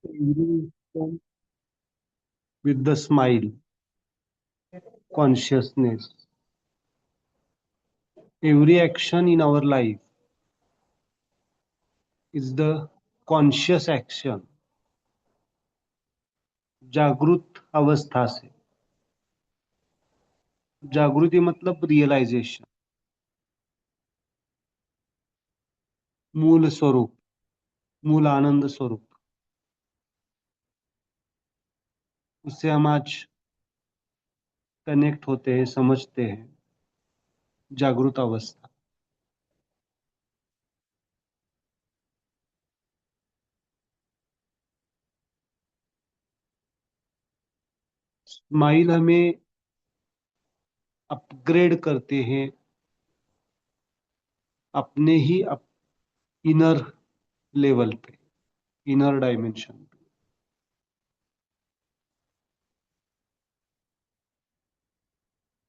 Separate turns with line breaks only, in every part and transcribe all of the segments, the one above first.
Every action with the smile, consciousness. Every action in our life is the conscious action, जागृत अवस्था से. जागृति मतलब रियलाइजेशन, मूल स्वरूप, मूल आनंद स्वरूप. उससे हम आज कनेक्ट होते हैं, समझते हैं. जागृत अवस्था. स्माइल हमें अपग्रेड करते हैं अपने ही इनर लेवल पे, इनर डायमेंशन पे.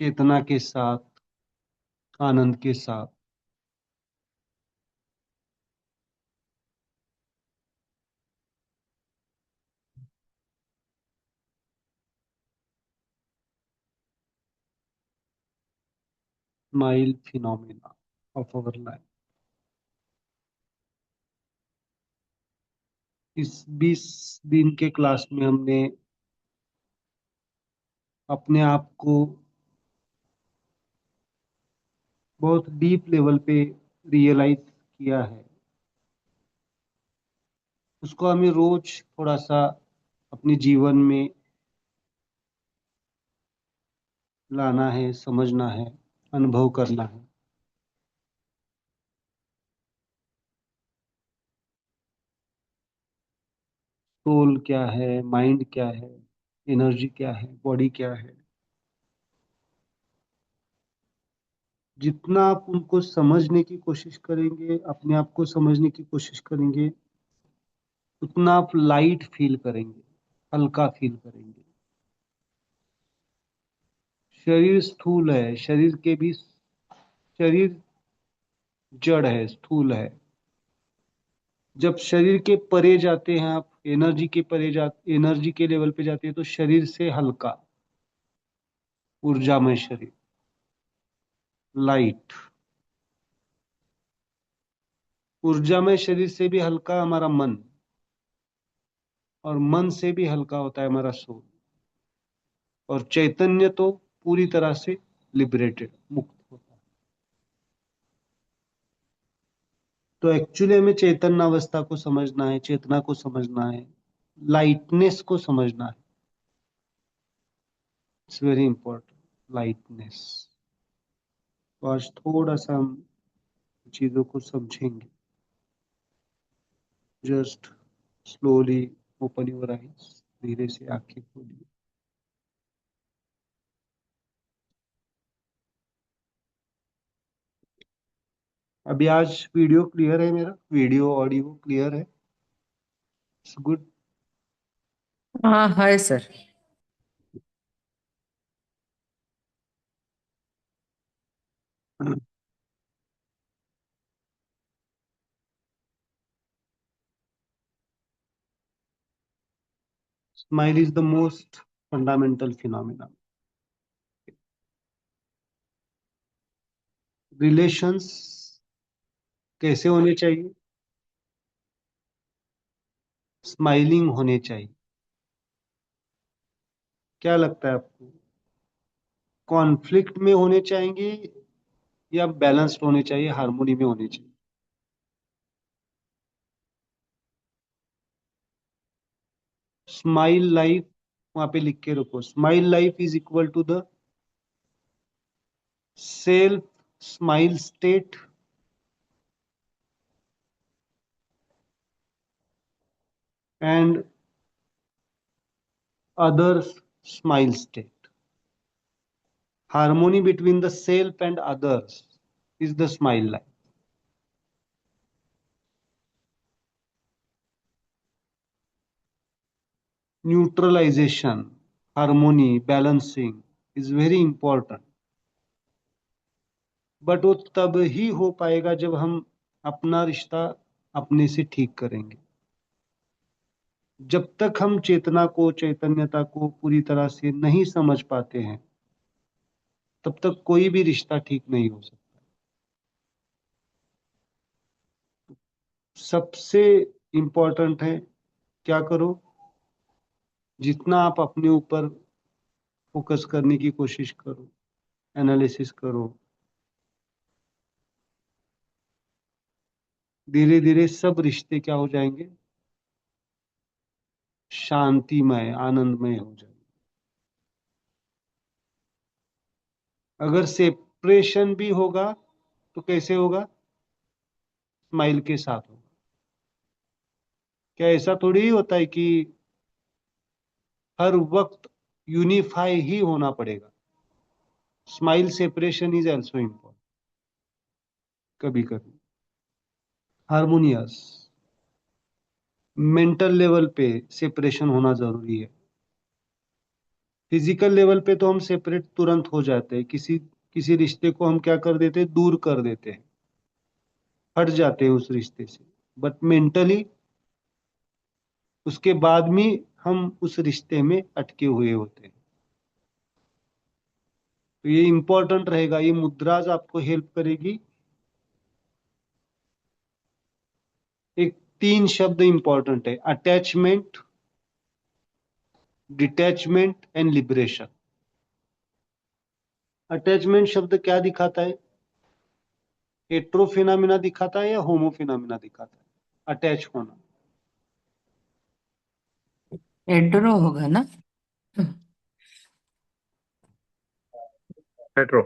चेतना के साथ, आनंद के साथ. Smile phenomena of our life. इस 20 दिन के क्लास में हमने अपने आप को बहुत डीप लेवल पे रियलाइज किया है. उसको हमें रोज थोड़ा सा अपने जीवन में लाना है, समझना है, अनुभव करना है. सोल क्या है, माइंड क्या है, एनर्जी क्या है, बॉडी क्या है. जितना आप उनको समझने की कोशिश करेंगे, अपने आप को समझने की कोशिश करेंगे, उतना आप लाइट फील करेंगे, हल्का फील करेंगे. शरीर स्थूल है, शरीर के भी, शरीर जड़ है, स्थूल है. जब शरीर के परे जाते हैं आप, एनर्जी के परे जा, एनर्जी के लेवल पे जाते हैं, तो शरीर से हल्का, ऊर्जामय शरीर, लाइट. ऊर्जामय शरीर से भी हल्का हमारा मन, और मन से भी हल्का होता है हमारा सोल. और चैतन्य तो पूरी तरह से लिबरेटेड, मुक्त होता है. तो एक्चुअली हमें चैतन्य अवस्था को समझना है, चेतना को समझना है, लाइटनेस को समझना है. It's very important, lightness. तो आज थोड़ा सा हम चीजों को समझेंगे. Just slowly open your eyes. धीरे से आंखें खोलिए. अभी आज वीडियो क्लियर है, मेरा वीडियो ऑडियो क्लियर है? It's good.
हाँ hi sir.
Smile is the most fundamental phenomena. Relations कैसे होने चाहिए? स्माइलिंग होने चाहिए. क्या लगता है आपको? कॉन्फ्लिक्ट में होने चाहिए या बैलेंस्ड होने चाहिए, हार्मोनी में होने चाहिए? स्माइल लाइफ, वहां पे लिख के रखो. Smile life is equal to the self smile state and others smile state. Harmony between the self and others is the smile life. Neutralization, harmony, balancing is very important. But वो तब ही हो पाएगा जब हम अपना रिश्ता अपने से ठीक करेंगे. जब तक हम चेतना को, चैतन्यता को पूरी तरह से नहीं समझ पाते हैं, तब तक कोई भी रिश्ता ठीक नहीं हो सकता। सबसे इम्पोर्टेंट है, क्या करो, जितना आप अपने ऊपर फोकस करने की कोशिश करो, एनालिसिस करो, धीरे धीरे सब रिश्ते क्या हो जाएंगे, शांतिमय, आनंदमय हो जाएंगे। अगर सेपरेशन भी होगा तो कैसे होगा, स्माइल के साथ होगा। क्या ऐसा थोड़ी ही होता है कि हर वक्त यूनिफाई ही होना पड़ेगा? Smile separation is also important, कभी कभी हारमोनियस। मेंटल लेवल पे सेपरेशन होना जरूरी है। फिजिकल लेवल पे तो हम सेपरेट तुरंत हो जाते हैं, किसी किसी रिश्ते को हम क्या कर देते हैं, दूर कर देते हैं, हट जाते हैं उस रिश्ते से। बट मेंटली उसके बाद में हम उस रिश्ते में अटके हुए होते हैं। तो ये इंपॉर्टेंट रहेगा, ये मुद्राज आपको हेल्प करेगी। एक 3 शब्द इंपॉर्टेंट है, attachment, detachment and liberation. Attachment शब्द क्या दिखाता है, हेट्रो फिनोमिना दिखाता है या होमो फिनोमिना दिखाता है, अटैच होना?
हेटेरो होगा ना।
हेट्रो।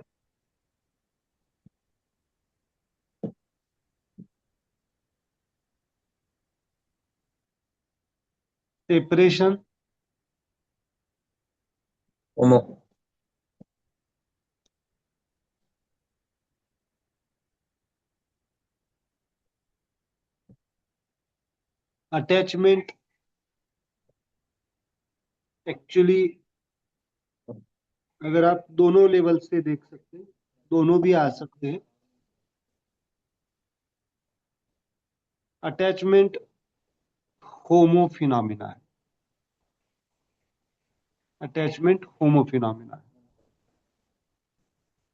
सेपरेशन,
होमो।
अटैचमेंट एक्चुअली, अगर आप दोनों लेवल से देख सकते हैं, दोनों भी आ सकते हैं। अटैचमेंट होमो फिनोमिना है, अटैचमेंट होमो फिनोमिना है।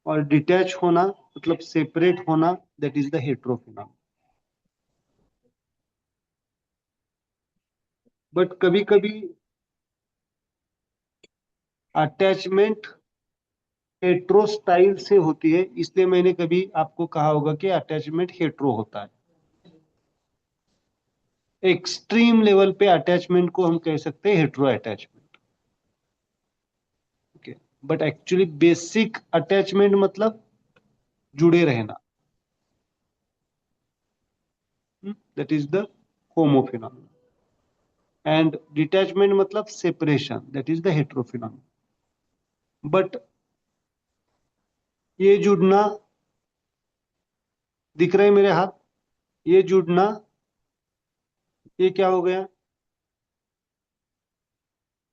और डिटैच होना मतलब सेपरेट होना, that is the hetero phenomena. But कभी कभी अटैचमेंट हेट्रो स्टाइल से होती है, इसलिए मैंने कभी आपको कहा होगा कि अटैचमेंट हेट्रो होता है। एक्सट्रीम लेवल पे अटैचमेंट को हम कह सकते हैं hetero attachment. Okay, but actually basic attachment मतलब जुड़े रहना, that is the homo phenomena. And detachment मतलब separation, that is the hetero phenomena. But ये जुड़ना, दिख रहे हैं मेरे हाथ, ये जुड़ना, ये क्या हो गया,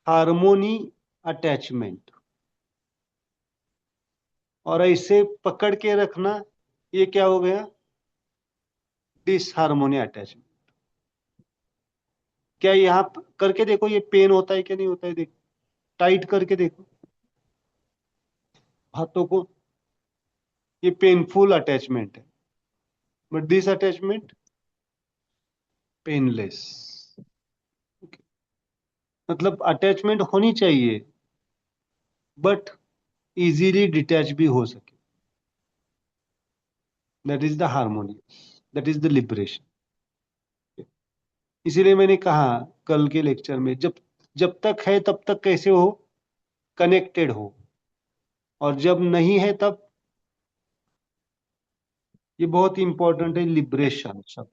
हार्मोनी अटैचमेंट। और ऐसे पकड़ के रखना, ये क्या हो गया, डिसहार्मोनी अटैचमेंट। क्या यहाँ करके देखो, ये पेन होता है कि नहीं होता है, देखो, टाइट करके देखो हाथों को, ये पेनफुल अटैचमेंट है। But this attachment painless. मतलब अटैचमेंट होनी चाहिए, बट इजीली डिटैच भी हो सके, that is the harmonious, that is the liberation. इसीलिए मैंने कहा कल के लेक्चर में, जब जब तक है तब तक कैसे हो, कनेक्टेड हो, और जब नहीं है तब, ये बहुत इंपॉर्टेंट है, लिबरेशन शब्द।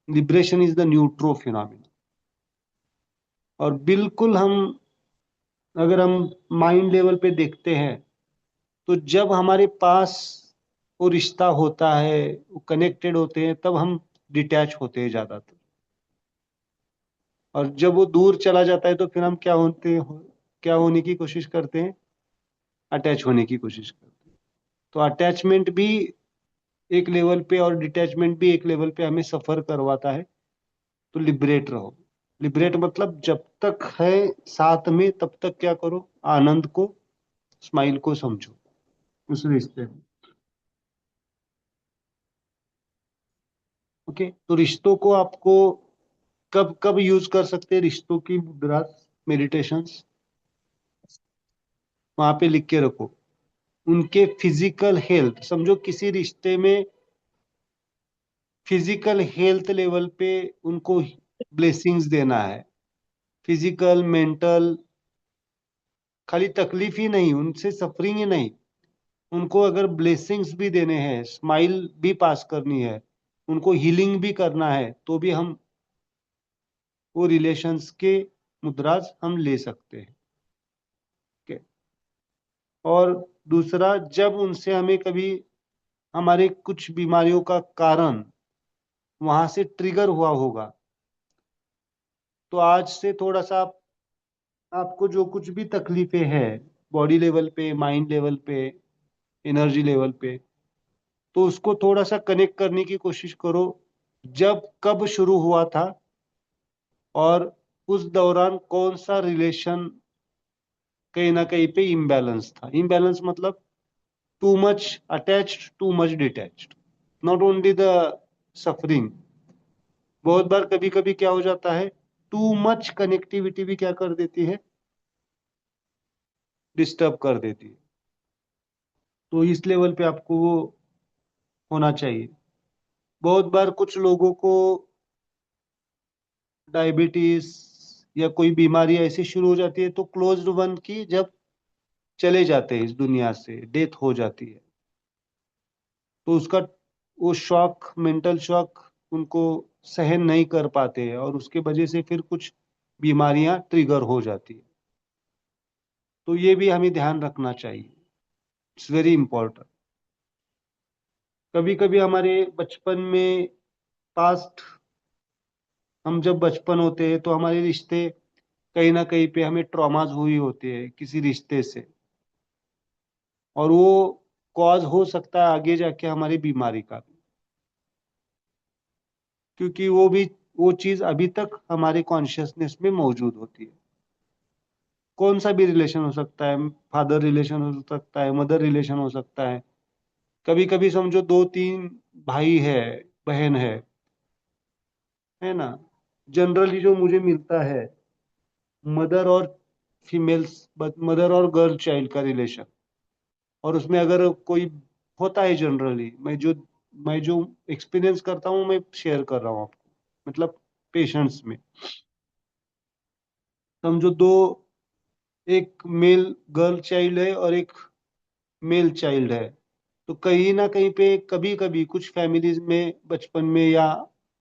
Liberation is the neutro phenomena. और बिल्कुल हम, अगर हम माइंड लेवल पे देखते हैं, तो जब हमारे पास वो रिश्ता होता है, वो कनेक्टेड होते हैं, तब हम डिटैच होते हैं ज्यादातर। और जब वो दूर चला जाता है तो फिर हम क्या होते हैं, क्या होने की कोशिश करते हैं, अटैच होने की कोशिश करते हैं। तो अटैचमेंट भी एक लेवल पे और डिटैचमेंट भी एक लेवल पे हमें सफर करवाता है। तो लिबरेट रहो। लिबरेट मतलब जब तक है साथ में तब तक क्या करो, आनंद को, स्माइल को समझो उस रिश्ते में। ओके, तो रिश्तों को आपको कब कब यूज कर सकते हैं, रिश्तों की मुद्रा, मेडिटेशंस, वहां पे लिख के रखो। उनके फिजिकल हेल्थ समझो, किसी रिश्ते में फिजिकल हेल्थ लेवल पे उनको ब्लेसिंग्स देना है, फिजिकल मेंटल, खाली तकलीफ ही नहीं, उनसे सफरिंग ही नहीं, उनको अगर ब्लेसिंग्स भी देने हैं, स्माइल भी पास करनी है, उनको हीलिंग भी करना है, तो भी हम वो रिलेशंस के मुद्राज हम ले सकते हैं। Okay? और दूसरा, जब उनसे हमें कभी हमारे कुछ बीमारियों का कारण वहां से ट्रिगर हुआ होगा, तो आज से थोड़ा सा आपको जो कुछ भी तकलीफें हैं, बॉडी लेवल पे, माइंड लेवल पे, एनर्जी लेवल पे, तो उसको थोड़ा सा कनेक्ट करने की कोशिश करो, जब कब शुरू हुआ था, और उस दौरान कौन सा रिलेशन कहीं ना कहीं पे इम्बैलेंस था। इम्बैलेंस मतलब too much attached, too much detached, not only the suffering. बहुत बार कभी कभी क्या हो जाता है, टू मच कनेक्टिविटी भी क्या कर देती है, डिस्टर्ब कर देती है। तो इस लेवल पे आपको वो होना चाहिए। बहुत बार कुछ लोगों को डायबिटीज या कोई बीमारी ऐसी शुरू हो जाती है, तो क्लोज्ड वन की जब चले जाते हैं इस दुनिया से, डेथ हो जाती है, तो उसका वो शॉक, मेंटल शॉक उनको सहन नहीं कर पाते हैं, और उसके वजह से फिर कुछ बीमारियां ट्रिगर हो जाती है। तो ये भी हमें ध्यान रखना चाहिए, इट्स वेरी इंपॉर्टेंट। कभी कभी हमारे बचपन में, पास्ट, हम जब बचपन होते हैं तो हमारे रिश्ते कहीं ना कहीं पे हमें ट्रॉमाज हुई होती है किसी रिश्ते से, और वो कॉज हो सकता है आगे जाके हमारी बीमारी का भी, क्योंकि वो चीज अभी तक हमारे कॉन्शियसनेस में मौजूद होती है। कौन सा भी रिलेशन हो सकता है, फादर रिलेशन हो सकता है, मदर रिलेशन हो सकता है। कभी कभी समझो दो तीन भाई है, बहन है ना, जनरली जो मुझे मिलता है, मदर और फीमेल्स, मदर और गर्ल चाइल्ड का रिलेशन, और उसमें अगर कोई होता है, जनरली मैं जो एक्सपीरियंस करता हूँ, मैं शेयर कर रहा हूँ आपको, मतलब पेशेंट्स में, समझो दो, एक मेल गर्ल चाइल्ड है और एक मेल चाइल्ड है, तो कहीं ना कहीं पे कभी कभी कुछ फैमिलीज में बचपन में या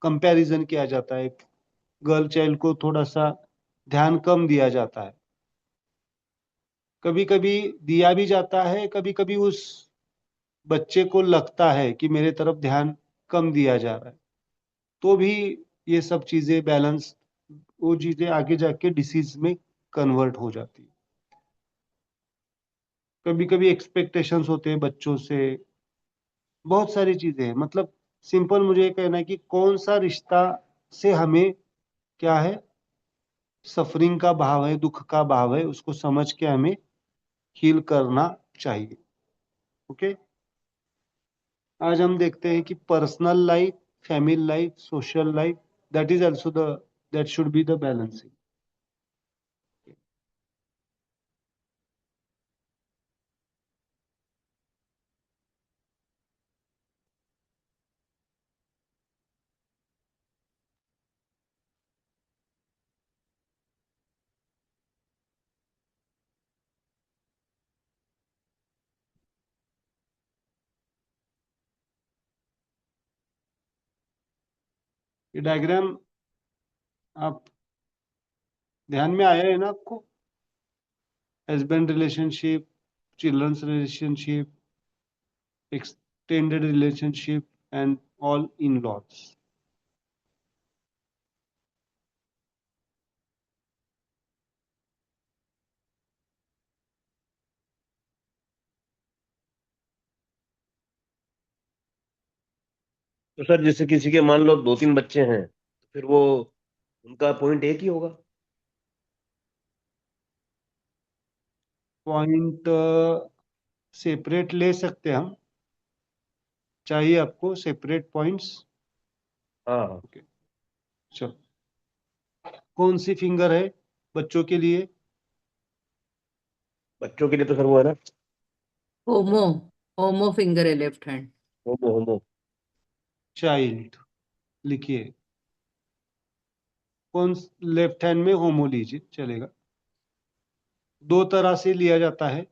कंपैरिजन किया जाता है, गर्ल चाइल्ड को थोड़ा सा ध्यान कम दिया जाता है, कभी कभी दिया भी जाता है, कभी कभी उस बच्चे को लगता है कि मेरे तरफ ध्यान कम दिया जा रहा है, तो भी ये सब चीजें बैलेंस, वो चीजें आगे जाके डिसीज में कन्वर्ट हो जाती है। कभी कभी एक्सपेक्टेशंस होते हैं बच्चों से, बहुत सारी चीजें हैं, मतलब सिंपल मुझे ये कहना है कि कौन सा रिश्ता से हमें क्या है, सफरिंग का भाव है, दुख का भाव है, उसको समझ के हमें हील करना चाहिए। ओके, आज हम देखते हैं कि personal life, family life, social life, that is also the, that should be the balancing. ये डायग्राम आप ध्यान में आया है ना आपको, husband relationship, children's relationship, extended relationship, and all in-laws।
तो सर जैसे किसी के मान लो दो तीन बच्चे हैं, तो फिर वो उनका पॉइंट एक ही होगा।
पॉइंट सेपरेट ले सकते हैं हम, चाहिए आपको सेपरेट पॉइंट्स?
हाँ।
ओके, चलो। कौन सी फिंगर है बच्चों के लिए?
बच्चों के लिए तो सर वो है ना,
होमो होमो फिंगर है लेफ्ट हैंड।
होमो होमो।
चाइल्ड लिखिए। कौन? लेफ्ट हैंड में होमो लीजिए, चलेगा। दो तरह से लिया जाता है।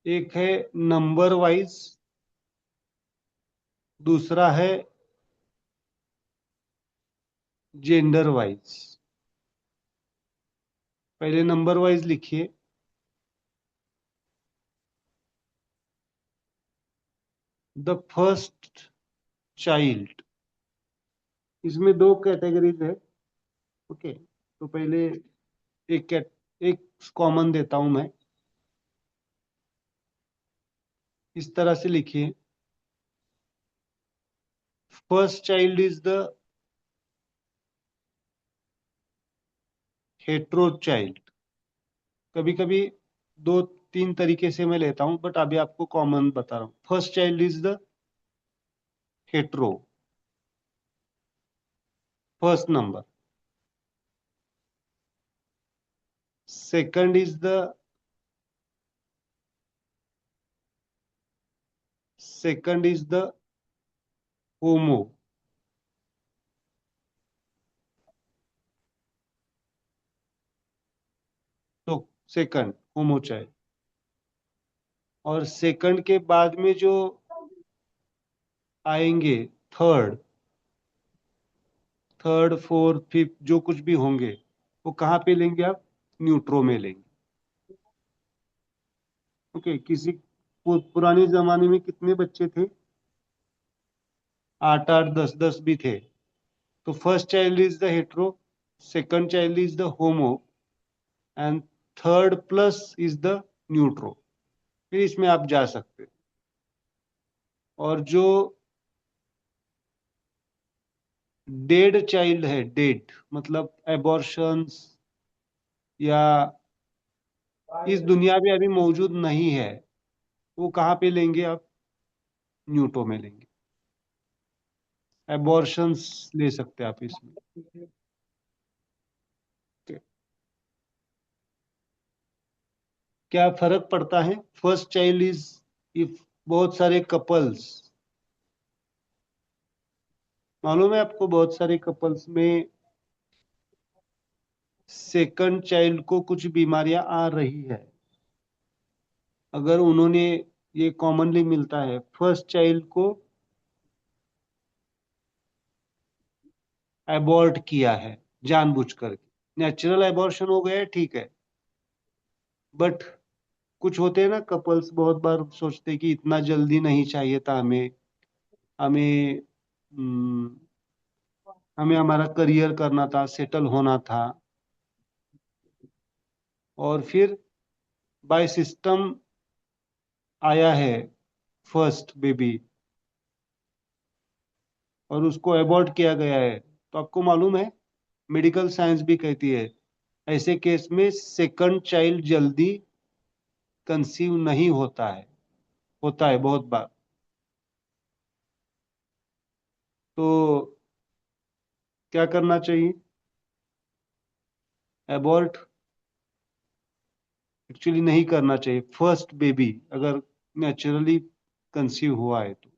एक है नंबर वाइज, दूसरा है जेंडर वाइज। पहले नंबर वाइज लिखिए। द फर्स्ट चाइल्ड, इसमें दो कैटेगरीज है। ओके, तो पहले एक कॉमन देता हूं मैं। इस तरह से लिखिए, first child is the hetero child. कभी कभी दो तीन तरीके से मैं लेता हूं, बट अभी आपको कॉमन बता रहा हूं। First child is the hetero, first number. Second is the होमो। तो सेकंड होमो चाइल्ड। और सेकंड के बाद में जो आएंगे, थर्ड थर्ड फोर्थ फिफ्थ जो कुछ भी होंगे, वो कहाँ पे लेंगे आप? न्यूट्रो में लेंगे। ओके, पुराने जमाने में कितने बच्चे थे? आठ आठ दस दस भी थे। तो first child is the hetero, second child is the homo, and third plus is the neutro. फिर इसमें आप जा सकते हैं। और जो डेड चाइल्ड है, डेड मतलब एबॉर्शंस या इस दुनिया में अभी मौजूद नहीं है, वो कहाँ पे लेंगे आप? न्यूट्रो में लेंगे। एबॉर्शंस ले सकते हैं आप इसमें। Okay. क्या फर्क पड़ता है? फर्स्ट चाइल्ड इज, इफ बहुत सारे कपल्स, मालूम है आपको, बहुत सारे कपल्स में सेकंड चाइल्ड को कुछ बीमारियां आ रही है। अगर उन्होंने, ये कॉमनली मिलता है, फर्स्ट चाइल्ड को अबॉर्ट किया है जानबूझकर, नेचुरल एबॉर्शन हो गया है, ठीक है। बट कुछ होते हैं ना कपल्स, बहुत बार सोचते हैं कि इतना जल्दी नहीं चाहिए था हमें, हमें हम्म, हमें हमारा करियर करना था, सेटल होना था। और फिर बाय सिस्टम आया है फर्स्ट बेबी, और उसको अबॉर्ट किया गया है। तो आपको मालूम है, मेडिकल साइंस भी कहती है, ऐसे केस में सेकंड चाइल्ड जल्दी कंसीव नहीं होता है, होता है बहुत बार। तो क्या करना चाहिए? अबॉर्ट एक्चुअली नहीं करना चाहिए फर्स्ट बेबी, अगर नेचुरली कंसीव हुआ है तो,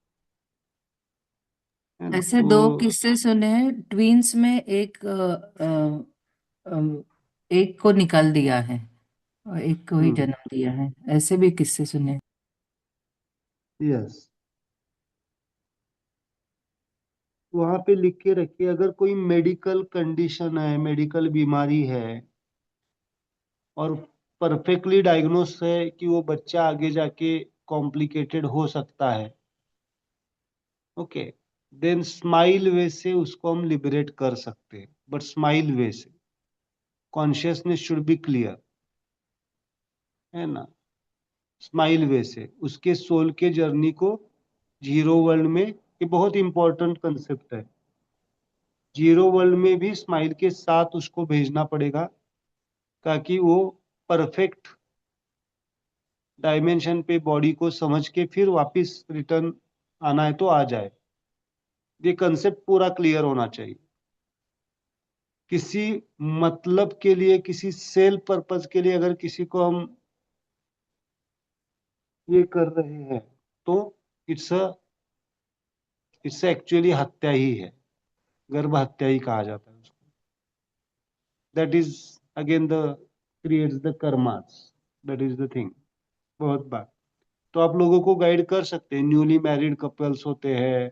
है ना?
ऐसे
तो
दो किस्से सुने हैं, ट्विंस में एक को निकाल दिया है और एक को ही
हम्म,
जन्म दिया है। ऐसे भी किस्से सुने हैं।
यस, वहां पे लिख के रखिए, अगर कोई मेडिकल कंडीशन है, मेडिकल बीमारी है, और परफेक्टली डायग्नोस है कि वो बच्चा आगे जाके कॉम्प्लिकेटेड हो सकता है, ओके, देन स्माइल वे से उसको हम लिबरेट कर सकते हैं। बट स्माइल वे से, कॉन्शियसनेस शुड बी क्लियर। है ना, स्माइल वे से उसके सोल के जर्नी को जीरो वर्ल्ड में, ये बहुत इंपॉर्टेंट कंसेप्ट है, जीरो वर्ल्ड में भी स्माइल के साथ उसको भेजना पड़ेगा ताकि वो परफेक्ट डायमेंशन पे बॉडी को समझ के फिर वापस रिटर्न आना है तो आ जाए। ये कंसेप्ट पूरा क्लियर होना चाहिए। किसी मतलब के लिए, किसी सेल पर्पस के लिए अगर किसी को हम ये कर रहे हैं तो इट्स एक्चुअली हत्या ही है, गर्भ हत्या ही कहा जाता है उसको। That is again the creates the karmas, that is the thing. बहुत बार तो आप लोगों को गाइड कर सकते हैं, न्यूली मैरिड कपल्स होते हैं,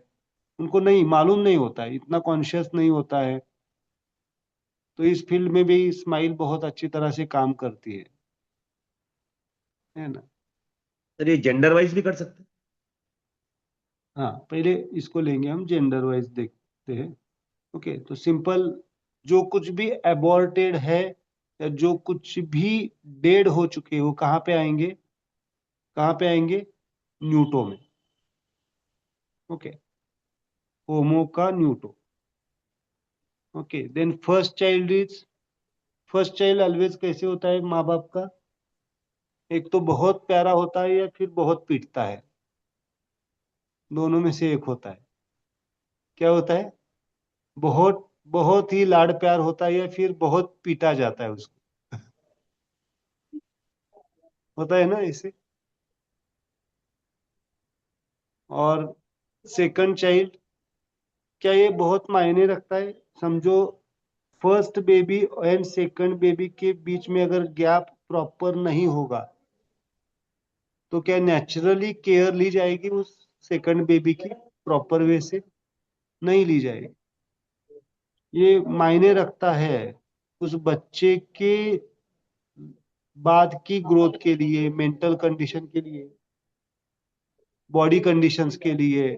उनको नहीं मालूम नहीं होता है, इतना कॉन्शियस नहीं होता है, तो इस फील्ड में भी स्माइल बहुत अच्छी तरह से काम करती है ना।
सर ये जेंडर वाइज भी कर सकते हैं?
हाँ, पहले इसको लेंगे हम, जेंडर वाइज देखते हैं। ओके, तो सिंपल, जो कुछ भी अबॉर्टेड है या जो कुछ भी डेड हो चुके हैं वो कहाँ पे आएंगे, कहाँ पे आएंगे, न्यूटो में। ओके, होमो का neutro. Okay, then first child always कैसे होता है माँ बाप का, एक तो बहुत प्यारा होता है या फिर बहुत पीटता है, दोनों में से एक होता है। क्या होता है, बहुत बहुत ही लाड प्यार होता है या फिर बहुत पीटा जाता है उसको, होता है ना इसे। और सेकंड चाइल्ड, क्या ये बहुत मायने रखता है, समझो first baby and second baby के बीच में अगर गैप प्रॉपर नहीं होगा तो क्या नेचुरली केयर ली जाएगी उस सेकंड बेबी की प्रॉपर वे से, नहीं ली जाएगी। ये मायने रखता है उस बच्चे के बाद की ग्रोथ के लिए, मेंटल कंडीशन के लिए, बॉडी कंडीशंस के लिए,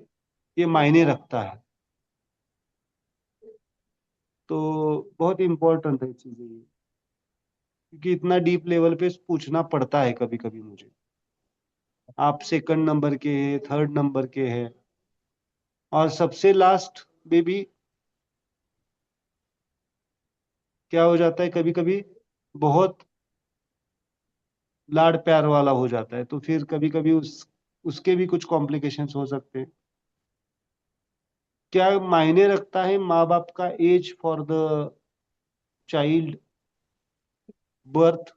ये मायने रखता है। तो बहुत इंपॉर्टेंट है चीजें ये, क्योंकि इतना डीप लेवल पे पूछना पड़ता है कभी कभी मुझे, आप सेकंड नंबर के हैं, थर्ड नंबर के हैं, और सबसे लास्ट बेबी क्या हो जाता है, कभी कभी बहुत लाड प्यार वाला हो जाता है, तो फिर कभी कभी उसके भी कुछ कॉम्प्लिकेशंस हो सकते हैं। क्या मायने रखता है माँ बाप का as for the child birth,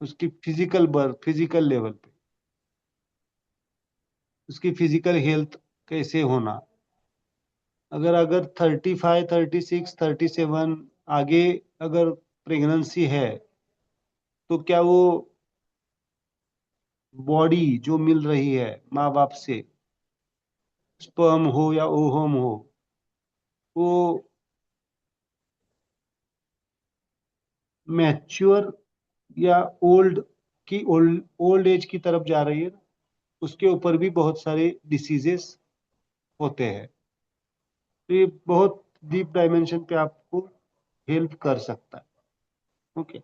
उसकी फिजिकल बर्थ, फिजिकल लेवल पे उसकी फिजिकल हेल्थ कैसे होना, अगर अगर 35, 36, 37 आगे अगर प्रेगनेंसी है तो क्या वो बॉडी जो मिल रही है माँ बाप से, स्पर्म हो या ओवम हो, वो मैच्योर या ओल्ड की ओल्ड ओल्ड एज की तरफ जा रही है, उसके ऊपर भी बहुत सारे डिसीजेस होते हैं। तो ये बहुत डीप डायमेंशन पे आपको हेल्प कर सकता है। ओके,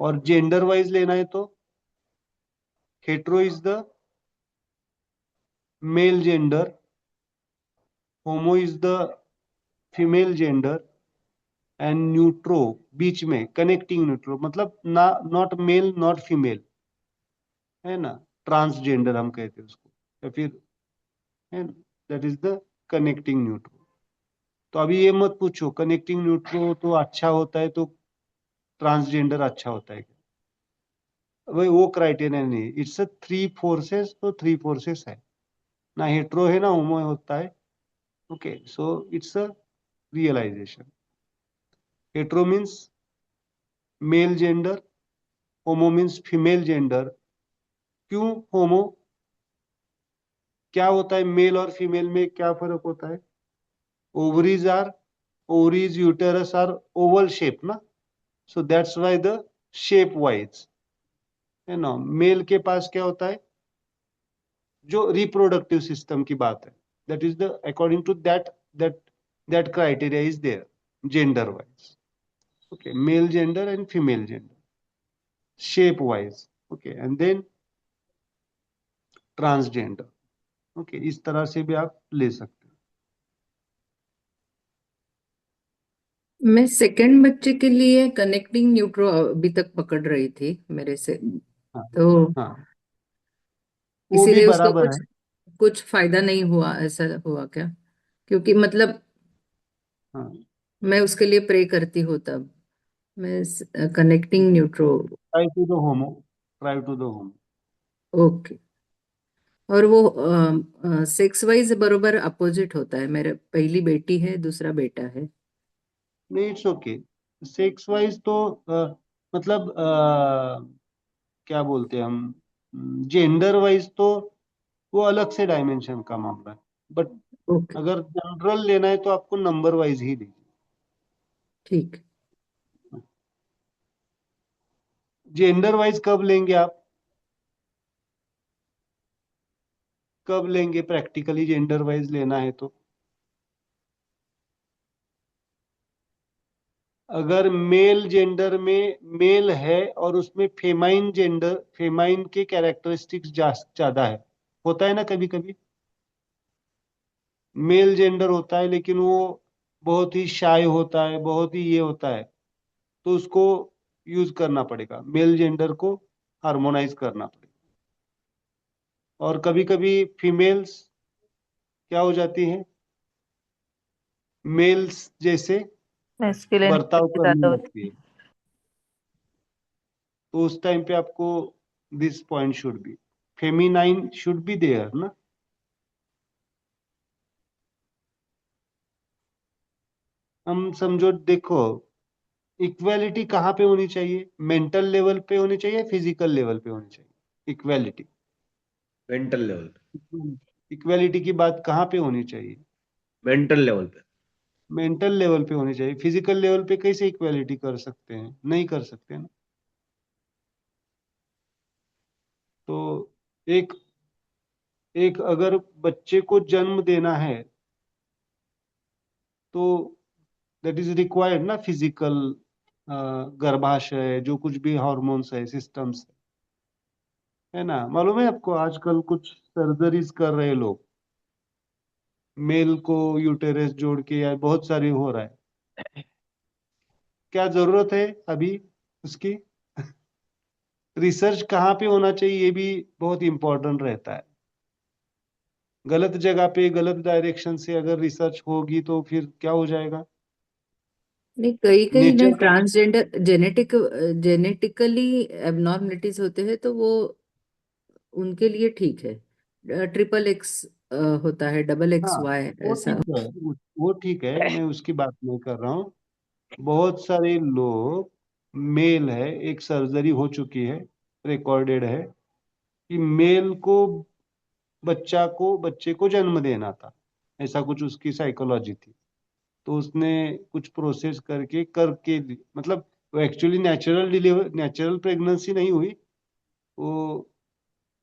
और जेंडर वाइज लेना है तो hetero is the male gender, homo is the female gender, and neutro बीच में कनेक्टिंग न्यूट्रो, मतलब ना, नॉट मेल नॉट फीमेल, है ना, ट्रांसजेंडर हम कहते हैं उसको, या फिर है, दैट इज द कनेक्टिंग न्यूट्रो। तो अभी ये मत पूछो कनेक्टिंग न्यूट्रो तो अच्छा होता है तो ट्रांसजेंडर अच्छा होता है क्या, भाई वो क्राइटेरिया नहीं, इट्स अ थ्री फोर्सेस, तो थ्री फोर्सेस है ना, हेट्रो है ना होमो होता है। Okay, so it's a realisation, hetero means male gender, homo means female gender. क्यों होमो, क्या होता है मेल और फीमेल में क्या फर्क होता है, ovaries are, ovaries uterus are oval shape ना, so that's why the shape wise, है ना। मेल के पास क्या होता है, जो रिप्रोडक्टिव सिस्टम की बात है, that is the according to that that criteria is their gender wise. Okay, male gender and female gender shape wise, okay, and then transgender. Okay, इस तरह से भी आप ले सकते हैं।
मैं सेकंड बच्चे के लिए कनेक्टिंग न्यूट्रो अभी तक पकड़ रही थी मेरे से,
हाँ
तो
हाँ, वो भी
इसीलिए उसका
बराबर है।
कुछ कुछ फायदा नहीं हुआ, ऐसा हुआ क्या? क्योंकि मतलब
हाँ,
मैं उसके लिए प्रे करती हूँ तब, मैं connecting neutro.
Try to the homo, try to the homo.
Okay. और वो सेक्स वाइज बरोबर अपोजिट होता है, मेरे पहली बेटी है, दूसरा बेटा है।
नहीं, इट्स ओके। सेक्स वाइज तो मतलब क्या बोलते हैं हम, जेंडर वाइज तो वो अलग से डायमेंशन का मामला है। But
okay.
अगर जनरल लेना है तो आपको नंबर वाइज ही लीजिए।
ठीक।
जेंडर वाइज कब लेंगे आप, कब लेंगे प्रैक्टिकली जेंडर वाइज लेना है तो? अगर मेल जेंडर में मेल है और उसमें फेमाइन जेंडर, फेमाइन के कैरेक्टरिस्टिक्स ज्यादा है, होता है ना कभी कभी। मेल जेंडर होता है लेकिन वो बहुत ही शाय होता है, बहुत ही ये होता है, तो उसको यूज करना पड़ेगा, मेल जेंडर को हार्मोनाइज करना पड़ेगा। और कभी कभी फीमेल्स क्या हो जाती हैं, मेल्स जैसे बर्ताव
मैस्कुलिनिटी
करने
ज्यादा होती
लगती है, तो उस टाइम पे आपको this point should be, feminine should be there ना। हम समझो, देखो, इक्वालिटी कहाँ पे होनी चाहिए, मेंटल लेवल पे होनी चाहिए, फिजिकल लेवल पे होनी चाहिए इक्वालिटी?
मेंटल लेवल पे।
इक्वालिटी की बात कहाँ पे होनी चाहिए?
मेंटल लेवल पे।
मेंटल लेवल पे होनी चाहिए। फिजिकल लेवल पे कैसे इक्वालिटी कर सकते हैं, नहीं कर सकते ना। तो एक एक अगर बच्चे को जन्म देना है तो दैट इज रिक्वायर्ड ना, फिजिकल गर्भाशय, जो कुछ भी हार्मोन्स है, सिस्टम्स है ना। मालूम है आपको, आजकल कुछ सर्जरीज कर रहे लोग, मेल को यूटेरस जोड़ के, या बहुत सारी हो रहा है। क्या जरूरत है अभी उसकी? रिसर्च कहाँ पे होना चाहिए, ये भी बहुत इंपॉर्टेंट रहता है। गलत जगह पे, गलत डायरेक्शन से अगर रिसर्च होगी तो फिर क्या हो जाएगा?
नहीं, कई कई ना
नेचर का।
ट्रांसजेंडर जेनेटिकली एबनॉर्मलिटीज होते हैं, तो वो उनके लिए ठीक है। ट्रिपल एक्स होता है, डबल एक्स
हाँ,
वाई
वो
ऐसा।
ठीक है, वो ठीक है, मैं उसकी बात नहीं कर रहा हूँ। बहुत सारे लोग, मेल है, एक सर्जरी हो चुकी है, रिकॉर्डेड है, कि मेल को बच्चे को जन्म देना था, ऐसा कुछ उसकी साइकोलॉजी थी। तो उसने कुछ प्रोसेस करके मतलब वो actually natural deliver, natural pregnancy नहीं हुई, वो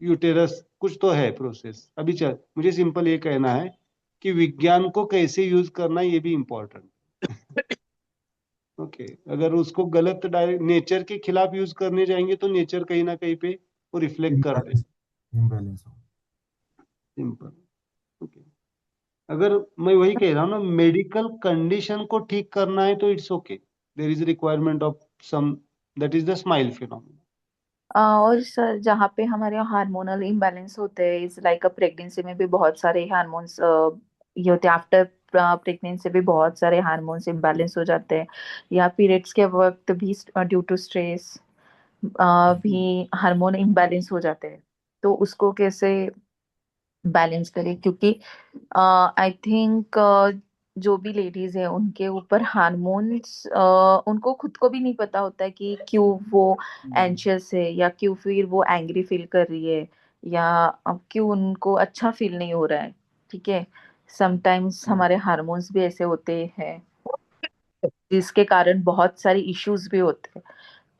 यूटेरस कुछ तो है प्रोसेस अभी चल। मुझे सिंपल ये कहना है कि विज्ञान को कैसे यूज करना है, ये भी इम्पोर्टेंट। ओके, अगर उसको गलत डायरेक्ट नेचर के खिलाफ यूज करने जाएंगे तो नेचर कहीं ना कहीं पे वो रिफ्लेक्ट कर देगा।
इम्बैलेंस इम्बैलेंस हो।
सिंपल। ओके, अगर मैं वही कह रहा हूँ ना, मेडिकल कंडीशन को ठीक करना है तो it's okay, there is requirement of some, that is the smile phenomena.
और सर जहाँ पे हमारे हार्मोनल इम्बैलेंस होते हैं, इज लाइक अ प्रेगनेंसी में भी बहुत सारे हार्मोन्स ये होते हैं। आफ्टर प्रेगनेंसी भी बहुत सारे हार्मोन्स इम्बैलेंस हो जाते हैं, या पीरियड्स के वक्त भी ड्यू टू स्ट्रेस भी हार्मोन इम्बैलेंस हो जाते हैं। तो उसको कैसे बैलेंस करें? क्योंकि आई थिंक जो भी लेडीज है उनके ऊपर हार्मोन्स, उनको खुद को भी नहीं पता होता है कि क्यों वो एंशियस है, या क्यों फिर वो एंग्री फील कर रही है, या क्यों उनको अच्छा फील नहीं हो रहा है। ठीक है, समटाइम्स हमारे हार्मोन्स भी ऐसे होते हैं जिसके कारण बहुत सारी इश्यूज भी होते हैं।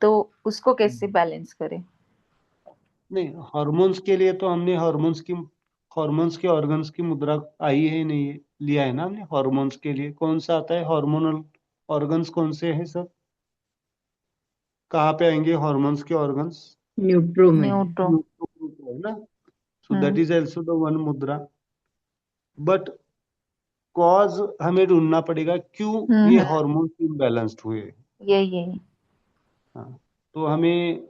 तो उसको कैसे बैलेंस करें?
नहीं, हॉर्मोन्स के लिए तो हमने हॉर्मोन्स के ऑर्गन्स की मुद्रा आई है नहीं है, लिया है ना हमने। हॉर्मोन्स के लिए कौन सा आता है, हार्मोनल ऑर्गन्स कौन से हैं सब, कहाँ पे आएंगे हॉर्मोन्स के ऑर्गन्स?
न्यूट्रो में है।
न्यूट्रो।
है ना, so that is also the one मुद्रा। बट कॉज हमें ढूंढना पड़ेगा क्यों ये
हम्म।
हार्मोन इम्बैलेंस्ड हुए।
यही।
हाँ, तो हमें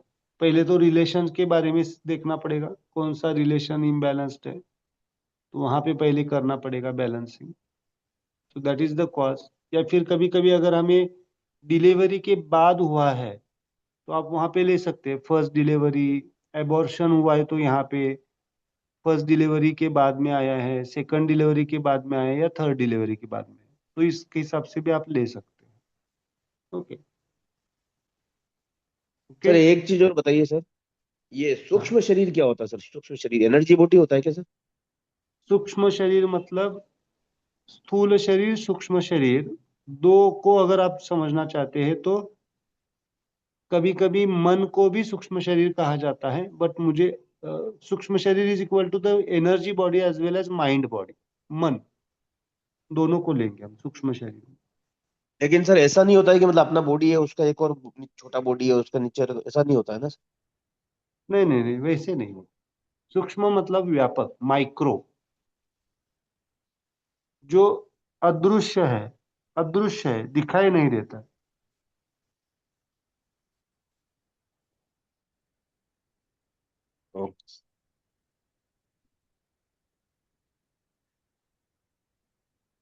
पहले तो रिलेशन के बारे में देखना पड़ेगा, कौन सा रिलेशन इम्बैलेंस्ड है, तो वहां पे पहले करना पड़ेगा बैलेंसिंग। तो दैट इज द कॉज। या फिर कभी कभी अगर हमें डिलीवरी के बाद हुआ है तो आप वहां पे ले सकते हैं फर्स्ट डिलीवरी, एबॉर्शन हुआ है तो यहाँ पे फर्स्ट डिलीवरी के बाद में आया है, सेकंड डिलीवरी के बाद में आया है, या थर्ड डिलीवरी के बाद में, तो इसके हिसाब से भी आप ले सकते हैं। Okay okay.
सर एक चीज और बताइए सर, ये
हाँ,
सूक्ष्म शरीर क्या होता है सर? सूक्ष्म शरीर एनर्जी बॉडी होता है क्या सर?
सूक्ष्म शरीर मतलब स्थूल शरीर, सूक्ष्म शरीर, दो को अगर आप समझना चाहते हैं तो कभी कभी मन को भी सूक्ष्म शरीर कहा जाता है, बट मुझे सूक्ष्म शरीर is equal to the energy body as well as mind body, मन, दोनों को लेंगे हम सूक्ष्म शरीर में।
लेकिन सर ऐसा नहीं होता है कि मतलब अपना बॉडी है उसका एक और छोटा बॉडी है उसका नीचे, ऐसा नहीं होता है ना सर?
नहीं नहीं नहीं, वैसे नहीं है। सूक्ष्म मतलब व्यापक, माइक्रो, जो अदृश्य है, अदृश्य है, दिखाई नहीं देता।
ओके।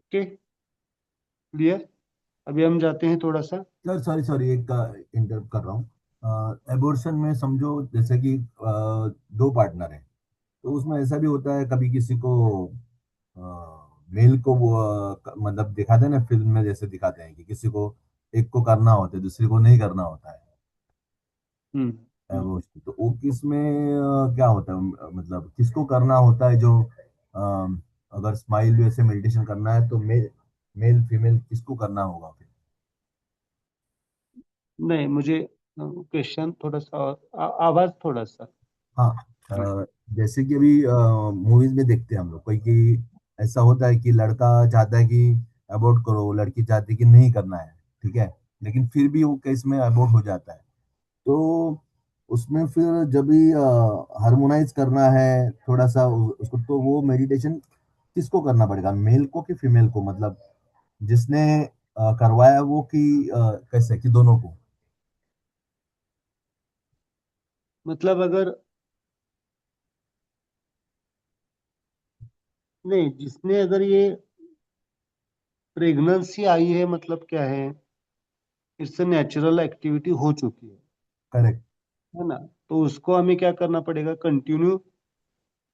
Okay, clear. अभी हम जाते हैं थोड़ा सा।
सर सॉरी सॉरी, एक इंटरप्ट कर रहा हूँ। एबॉर्शन में समझो जैसे कि दो पार्टनर हैं, तो उसमें ऐसा भी होता है कभी किसी को मेल को वो मतलब दिखाते हैं ना फिल्म में, जैसे दिखाते हैं कि किसी को एक को करना होता है दूसरे को नहीं करना होता है
हम्म हम्म।
abortion। तो वो किस में क्या होता है, मतलब किसको करना होता है जो अ, अगर स्माइल वैसे मेडिटेशन करना है तो मेल मेल फीमेल किसको करना होगा फिर?
नहीं, मुझे क्वेश्चन थोड़ा सा और आवाज थोड़ा सा।
हाँ। जैसे कि अभी मूवीज में देखते हैं हम लोग कोई कि ऐसा होता है कि लड़का चाहता है कि अबॉर्ट करो, लड़की चाहती है कि नहीं करना है, ठीक है, लेकिन फिर भी वो केस में अबॉर्ट हो जाता है। तो उसमें फिर जब भी हार्मोनाइज करना है थोड़ा सा उसको, तो वो मेडिटेशन किसको करना पड़ेगा, मेल को कि फीमेल को, मतलब जिसने करवाया वो कि कैसे कि दोनों को?
मतलब अगर, नहीं, जिसने अगर ये प्रेगनेंसी आई है, मतलब क्या है, इससे नेचुरल एक्टिविटी हो चुकी
करेक्ट।
है ना, तो उसको हमें क्या करना पड़ेगा, कंटिन्यू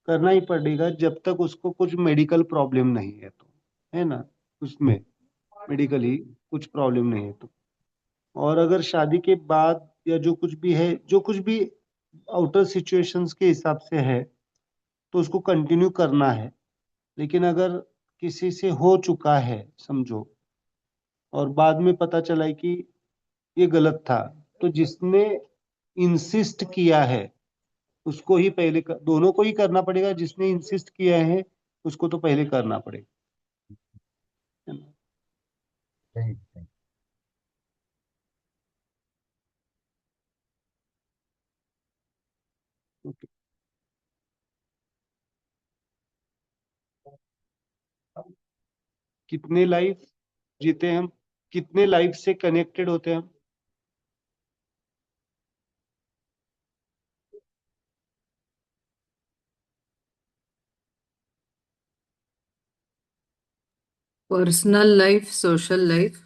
करना ही पड़ेगा जब तक उसको कुछ मेडिकल प्रॉब्लम नहीं है तो, है ना, उसमें मेडिकली कुछ प्रॉब्लम नहीं है तो। और अगर शादी के बाद या जो कुछ भी है, जो कुछ भी आउटर सिचुएशंस के हिसाब से है, तो उसको कंटिन्यू करना है। लेकिन अगर किसी से हो चुका है समझो, और बाद में पता चला है कि ये गलत था, तो जिसने इंसिस्ट किया है उसको ही पहले दोनों को ही करना पड़ेगा, जिसने इंसिस्ट किया है उसको तो पहले करना पड़ेगा, है ना।
Thank you.
ओके। कितने लाइफ जीते हम, कितने लाइफ से कनेक्टेड होते हैं हम?
Personal life, social life,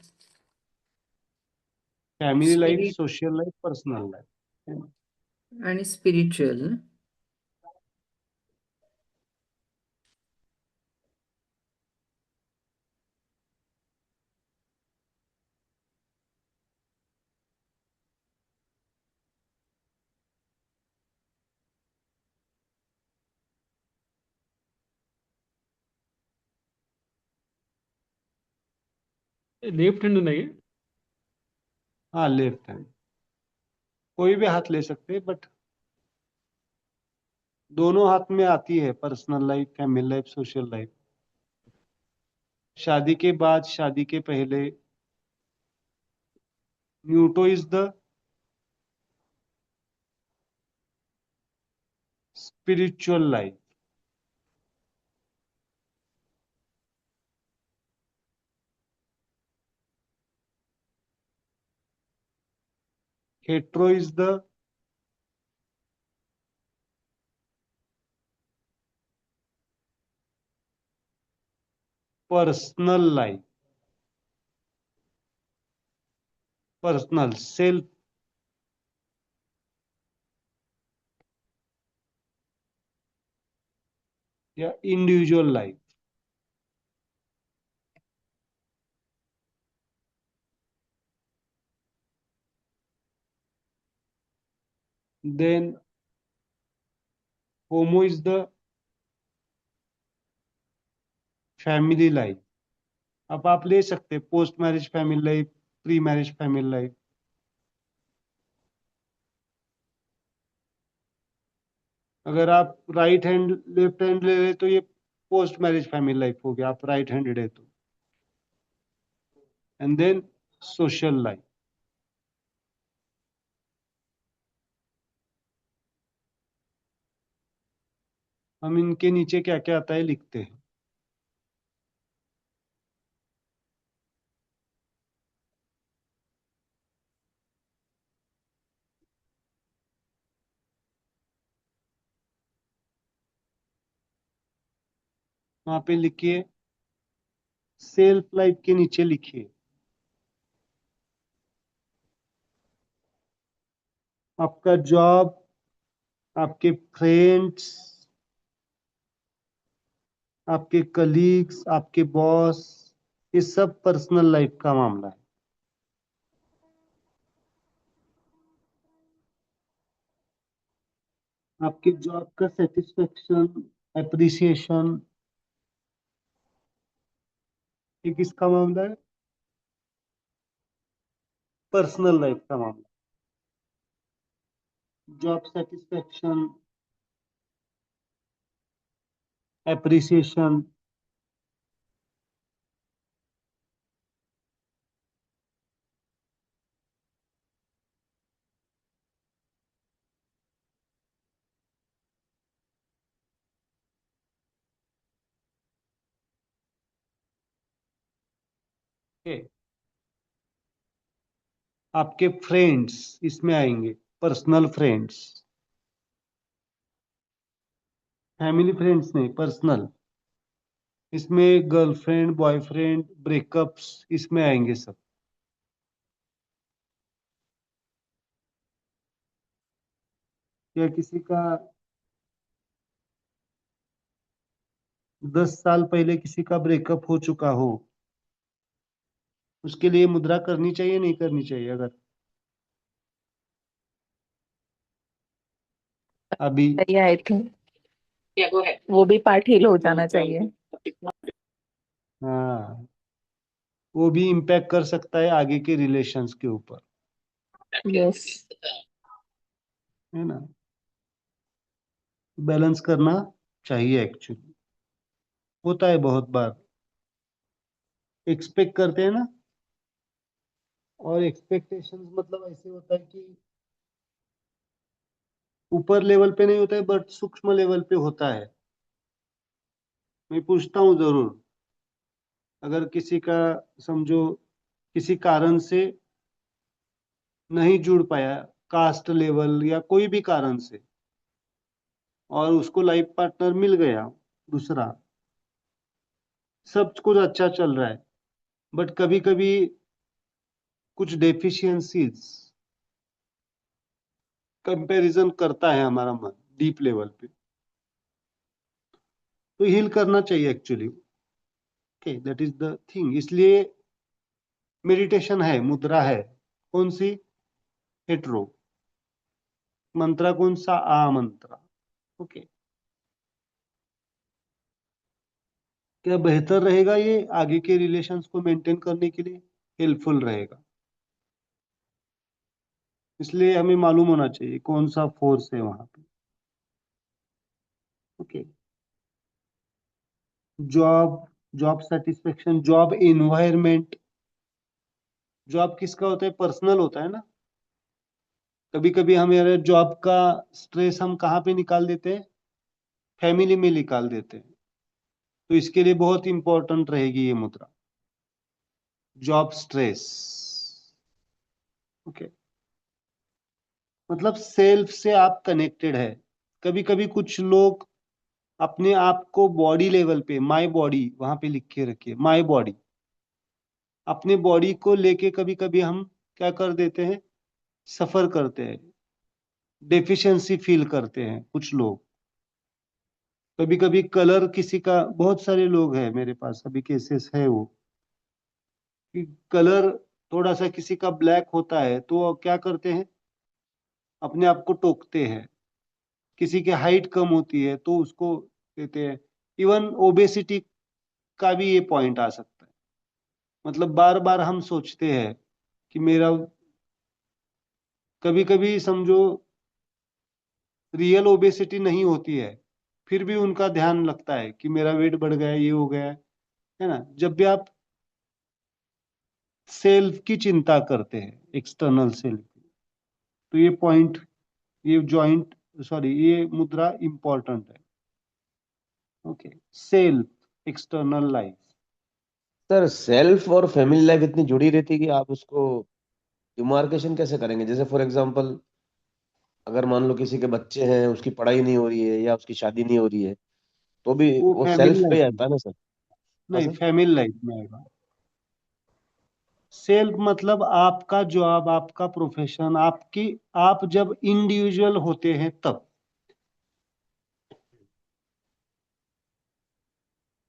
family life,
spirit
social life, personal life.
आणि स्पिरिच्युअल ना.
लेफ्ट हैंड नहीं है?
हाँ, लेफ्ट हैंड, कोई भी हाथ ले सकते हैं, बट दोनों हाथ में आती है personal life, family life, social life. शादी के बाद, शादी के पहले, neutro is the spiritual life, hetero is the personal life, personal self, या individual life. Then homo is the family life. अब आप ले सकते हैं post marriage family life, pre marriage family life. अगर आप राइट हैंड लेफ्ट हैंड ले रहे तो ये पोस्ट मैरिज फैमिली लाइफ हो गया, आप राइट हैंडेड है तो. And then social life. हम इनके नीचे क्या क्या आता है लिखते हैं. वहां पे लिखिए, सेल्फ लाइफ के नीचे लिखिए आपका जॉब, आपके फ्रेंड्स, आपके कलीग्स, आपके बॉस, ये सब पर्सनल लाइफ का मामला है. आपके जॉब का सेटिस्फेक्शन, एप्रिसिएशन, ये किसका मामला है? पर्सनल लाइफ का मामला. जॉब सेटिस्फेक्शन, एप्रिसिएशन, आपके फ्रेंड्स इसमें आएंगे, पर्सनल फ्रेंड्स, फैमिली फ्रेंड्स नहीं, पर्सनल. इसमें गर्लफ्रेंड, बॉयफ्रेंड, ब्रेकअप्स इसमें आएंगे सब. या किसी का 10 साल पहले किसी का ब्रेकअप हो चुका हो, उसके लिए मुद्रा करनी चाहिए नहीं करनी चाहिए? अगर अभी
चाहिए आई थिंक वो भी पार्ट हील हो जाना चाहिए.
हाँ, वो भी इम्पैक्ट कर सकता है आगे के रिलेशंस के ऊपर,
यस.
है ना. बैलेंस करना चाहिए एक्चुअली. होता है बहुत बार, एक्सपेक्ट करते हैं ना, और एक्सपेक्टेशंस मतलब ऐसे होता है कि ऊपर लेवल पे नहीं होता है बट सूक्ष्म लेवल पे होता है. मैं पूछता हूँ जरूर, अगर किसी का समझो किसी कारण से नहीं जुड़ पाया, कास्ट लेवल या कोई भी कारण से, और उसको लाइफ पार्टनर मिल गया दूसरा, सब कुछ अच्छा चल रहा है, बट कभी कभी कुछ डेफिशिएंसीज कंपैरिजन करता है हमारा मन डीप लेवल पे, तो हील करना चाहिए actually. Okay, that is the thing. इसलिए मेडिटेशन है, मुद्रा है. कौन सी? हेट्रो. मंत्रा कौन सा? आ मंत्रा. ओके. क्या बेहतर रहेगा? ये आगे के रिलेशंस को मेंटेन करने के लिए हेल्पफुल रहेगा. इसलिए हमें मालूम होना चाहिए कौन सा फोर्स है वहां पे. Okay. Job, job satisfaction, job environment. Job किसका होता है? पर्सनल होता है ना. कभी कभी हमारे जॉब का स्ट्रेस हम कहाँ पे निकाल देते हैं? फैमिली में निकाल देते हैं। तो इसके लिए बहुत इंपॉर्टेंट रहेगी ये मुद्रा। जॉब स्ट्रेस, ओके, मतलब सेल्फ से आप कनेक्टेड है। कभी कभी कुछ लोग अपने आप को बॉडी लेवल पे, माय बॉडी वहां पे लिख के रखिए, माय बॉडी, अपने बॉडी को लेके कभी कभी हम क्या कर देते हैं, सफर करते हैं, डेफिशिएंसी फील करते हैं कुछ लोग। कभी कभी कलर किसी का, बहुत सारे लोग हैं मेरे पास अभी केसेस है वो, कि कलर थोड़ा सा किसी का ब्लैक होता है तो वो क्या करते हैं, अपने आप को टोकते हैं। किसी की हाइट कम होती है तो उसको देते हैं। इवन ओबेसिटी का भी ये पॉइंट आ सकता है। मतलब बार बार हम सोचते हैं कि मेरा, कभी कभी समझो रियल ओबेसिटी नहीं होती है, फिर भी उनका ध्यान लगता है कि मेरा वेट बढ़ गया, ये हो गया है ना। जब भी आप सेल्फ की चिंता करते हैं, एक्सटर्नल सेल्फ, तो ये पॉइंट, ये जॉइंट, सॉरी, ये मुद्रा इंपॉर्टेंट है। Okay, self, external life.
Sir self और फैमिली लाइफ इतनी जुड़ी रहती है कि आप उसको डिमार्केशन कैसे करेंगे? जैसे फॉर एग्जांपल, अगर मान लो किसी के बच्चे हैं, उसकी पढ़ाई नहीं हो रही है या उसकी शादी नहीं हो रही है, तो भी
वो
वो
फैमिली
सेल्फ पे
लाइफ में,
आता है ना सर? हाँ
नहीं,
सर।
फैमिली लाइफ में आएगा। सेल्फ मतलब आपका जॉब, आपका प्रोफेशन, आपकी, आप जब इंडिविजुअल होते हैं तब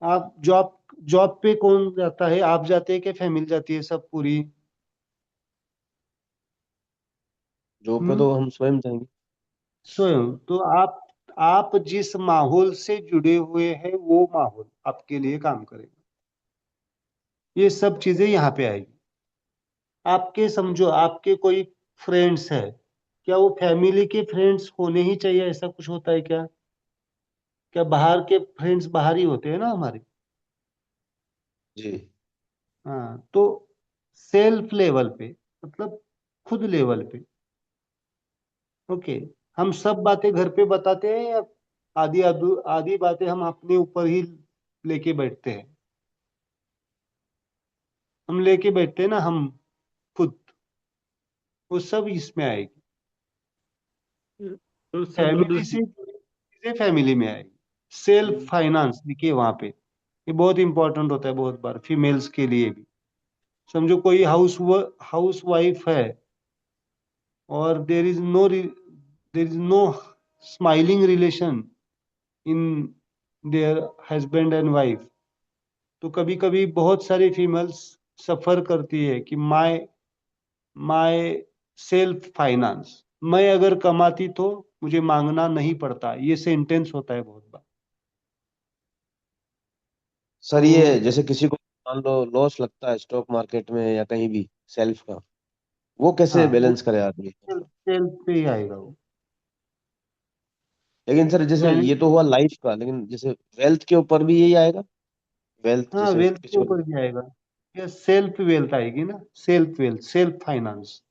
आप जॉब, जॉब पे कौन जाता है, आप जाते हैं कि फैमिली जाती है सब पूरी?
जॉब पे
हम्म,
तो हम स्वयं जाएंगे।
स्वयं तो आप जिस माहौल से जुड़े हुए हैं वो माहौल आपके लिए काम करेगा। ये सब चीजें यहाँ पे आएगी। आपके समझो आपके कोई फ्रेंड्स है, क्या वो फैमिली के फ्रेंड्स होने ही चाहिए, ऐसा कुछ होता है क्या? क्या बाहर के फ्रेंड्स बाहर ही होते हैं ना हमारे?
जी।
हाँ, तो सेल्फ लेवल पे, मतलब खुद लेवल पे, ओके, हम सब बातें घर पे बताते हैं या आधी आधी आधी बातें हम अपने ऊपर ही लेके बैठते हैं? हम लेके बैठते हैं ना, हम खुद, वो सब इसमें आएगी।
तो सर मतलब
फैमिली से जुड़ी चीजें फैमिली में आएगी। सेल्फ फाइनेंस देखिए वहां पे, ये बहुत इंपॉर्टेंट होता है बहुत बार फीमेल्स के लिए भी। समझो कोई हाउस वाइफ है और there is no smiling relation in their husband and wife, तो कभी कभी बहुत सारी फीमेल्स सफर करती है कि माय माय सेल्फ फाइनेंस, मैं अगर कमाती तो मुझे मांगना नहीं पड़ता, ये सेंटेंस होता है बहुत बार।
सर ये
तो
जैसे किसी को मान लो लॉस लगता है स्टॉक मार्केट में या कहीं भी, सेल्फ का, वो कैसे
हाँ, वो
बैलेंस करे आदमी?
सेल्फ पे ही आएगा वो।
लेकिन सर जैसे
यानी,
ये तो हुआ लाइफ का, लेकिन जैसे वेल्थ के ऊपर भी यही आएगा? वेल्थ
हाँ,
जैसे
वेल्थ के
किसी को।
ऊपर भी आएगा। ये सेल्फ वेल्थ आएगी ना, self wealth, self finance,